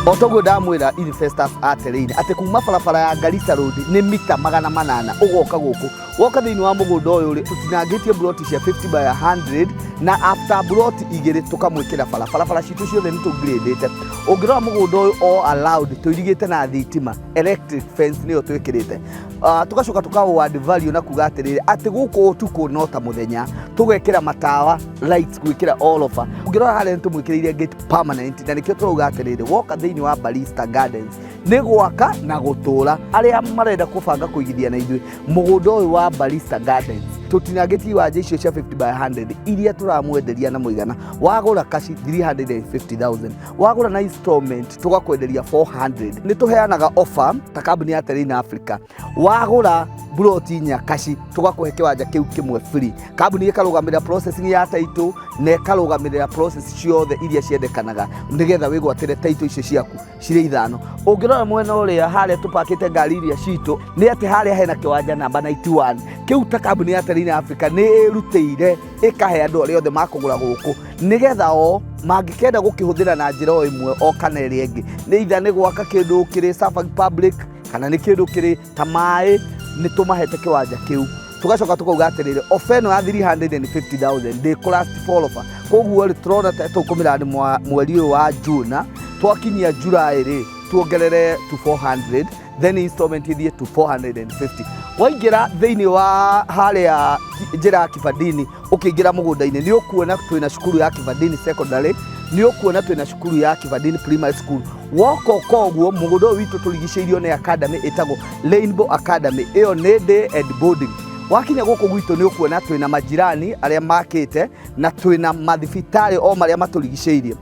Otoguo ndamwĩra investors a Terrain atĩ kuma barabara ya Garissa Road nĩ mita 800 ũgoka gũkũ. Woka thĩinĩ wa mũgũnda ũyũ rĩ, tũtinangĩtie broti cia 50 by 100, na after broti igĩrĩ tũkamwĩkĩra barabara citũ ciothe nĩ tũgirĩndĩte. Ũngĩrora mũgũnda ũyũ all allowed tũirigĩte na thitima, electric fence nĩyo twĩkĩrĩte. Tugacoka tukawo add value na kuga atĩrĩrĩ atĩ gũkũ ũtukũ no ta mũthenya tũgekĩra matawa lights gwĩkĩra all over. Ũngĩrora harĩa tũmwĩkĩrĩire gate permanent, na nĩkĩo tũrauga atĩrĩrĩ woka thĩinĩ wa Barista Gardens nĩ gwaka na gũtũra. Arĩa marenda kũbanga kũigithia na ithuĩ mũgũnda ũyũ wa Barista Gardens tutinangĩtie wanja icio cia 50 by 100 iria turamwenderia na mũigana. Wagũra kashi 350,000, wagũra na installment tugakwenderia 400. Nĩ tũheanaga offer ta kambuni ya Terrain Africa. Wagũra broti nya kashi tugakũhe kĩwanja kĩu kĩmwe free. Kambuni ĩkarũgamĩrĩra processing ya title na ĩkarũgamĩrĩra process ciothe iria ciendekanaga nĩgetha wĩgwatĩre title icio ciaku cirĩ ithano. Ũngĩrora mwena ũrĩa harĩa tũpakĩte ngari iria citũ nĩ atĩ harĩa hena kĩwanja namba 91 kĩu ta kambuni ya Terrain Africa nĩ ĩrutĩire ĩkahe andũ arĩa othe makũgũra gũkũ nĩgetha o mangĩkenda gũkĩhũthĩra na njĩra o ĩmwe o kana ĩrĩa ĩngĩ, nĩ itha nĩ gwaka kĩndũ kĩrĩ Safari Public kana nĩ kĩndũ kĩrĩ ta maĩ, nĩ tũmahete kĩwanja kĩu. Tugacoka tukauga atĩrĩrĩ ofa ĩno ya 350,000 ndĩkũlast forever. Koguo rĩ tũrona ta tũkũmĩra mweri ũyũ wa June, twakinyia July rĩ tuongerere to 400, then installment ithie to 450. Waingĩra thĩinĩ wa harĩa njĩra ya Kibandini ũkĩingĩra mũgũnda-inĩ nĩ ũkuona twĩna cukuru ya Kibandini Secondary, nĩ ũkuona twĩna cukuru ya Kibandini Primary School. Woka koguo mũgũnda ũyũ witũ tũrigicĩirio nĩ academy ĩtagwo Rainbow Academy, ĩyo nĩ day and boarding. Wakinya gũkũ gwitũ nĩ ũkuona twĩna majirani arĩa makĩte na twĩna mathibitarĩ o marĩa matũrigicĩirie.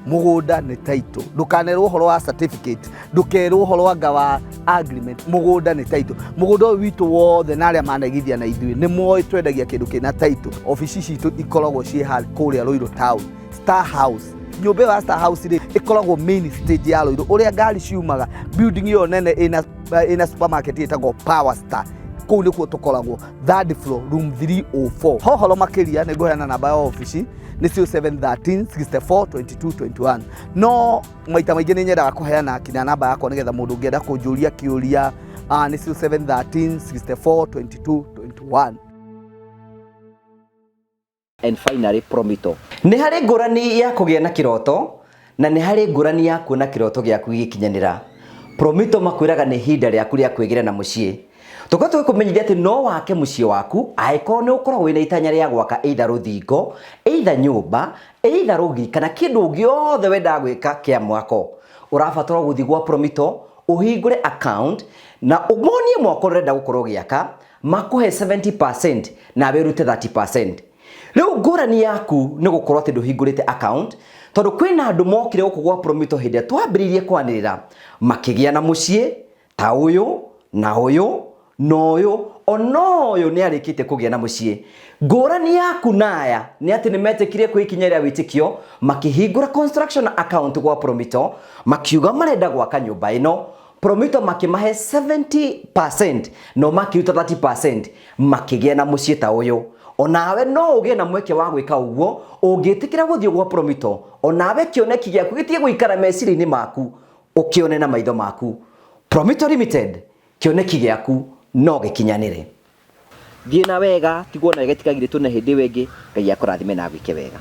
Mũgũnda nĩ title, ndũkanerwo ũhoro wa certificate, ndũkerwo ũhoro wa agreement. Mũgũnda nĩ title. Mũgũnda ũyũ witũ wothe na arĩa manegithia na ithuĩ nĩ moĩ twendagia kĩndũ kĩna title. Ofici citũ ikoragwo ciĩ kũrĩa Ruiru Town, Star House. Nyũmba ya Star House rĩ ikoragwo main stage ya Ruiru ũrĩa ngari ciumaga. Building ĩyo nene ĩna supermarket ĩtagwo Power Star. Kũu nĩkuo tũkoragwo, 3rd floor, room 304. Hohoro makĩria nĩ ngũheana namba ya ofici nĩ 0713 64 22 21. No maita maingĩ nĩ nyendaga kũheana kinya namba yakwa nĩgetha mũndũ ũngĩenda kũnjũria kĩũria nĩ 0713 64 22 21. And finally Promito. Nĩ harĩ ngũrani ya kũgĩa na kĩroto na nĩ harĩ ngũrani ya kuona kĩroto gĩaku gĩkinyanĩra. Promito makwĩraga nĩ ihinda rĩaku rĩa kwĩgĩra na mũciĩ. Tukotuwe kũmenyithia atĩ no wake mũciĩ waku angĩkorwo nĩ ũkoragwo wĩna itanya rĩa gwaka either rũthingo, either nyũmba, either rũgiri kana kĩndũ gĩothe wendaga gwĩka kĩa mwako. Ũrabatara gũthiĩ gwa Promito ũhingũre account na ũmonie mwako ũrenda gũkorwo gĩaka, makũhe 70% na wĩrute 30%. Rĩu ngũrani yaku nĩ gũkorwo atĩ ndũhingũrĩte account tondũ kwĩna andũ mokire gũkũ gwa Promito hĩndĩ ĩrĩa twambĩrĩirie kwanĩrĩra makĩgĩa na mũciĩ ta ũyũ na ũyũ noyo onoyo nĩ arĩkĩte kũgĩa na mũciĩ. Ngũrani yaku naya nĩ atĩ nĩ metĩkire kwĩkinya rĩa wĩtĩkio makĩhingũra construction account gwa Promito makiuga marenda gwaka nyũmba ĩno. Promito makimahe 70% no makiuta 30% makĩgĩa na mũciĩ ta ũyũ. Onawe no ũgĩe na mweke wa gwĩka ũguo ũngĩtĩkĩra gũthiĩ gwa Promito. Onawe kĩoneki gĩaku gĩtige gũikara meciria-inĩ maku ũkĩone na maitho maku. Promito Limited, kĩoneki gĩaku no gĩkinyanĩre. Thiĩ na wega, tiguo na gĩtigagire tũne hĩndĩ wengĩ, Ngai akũrathime na gwĩke wega.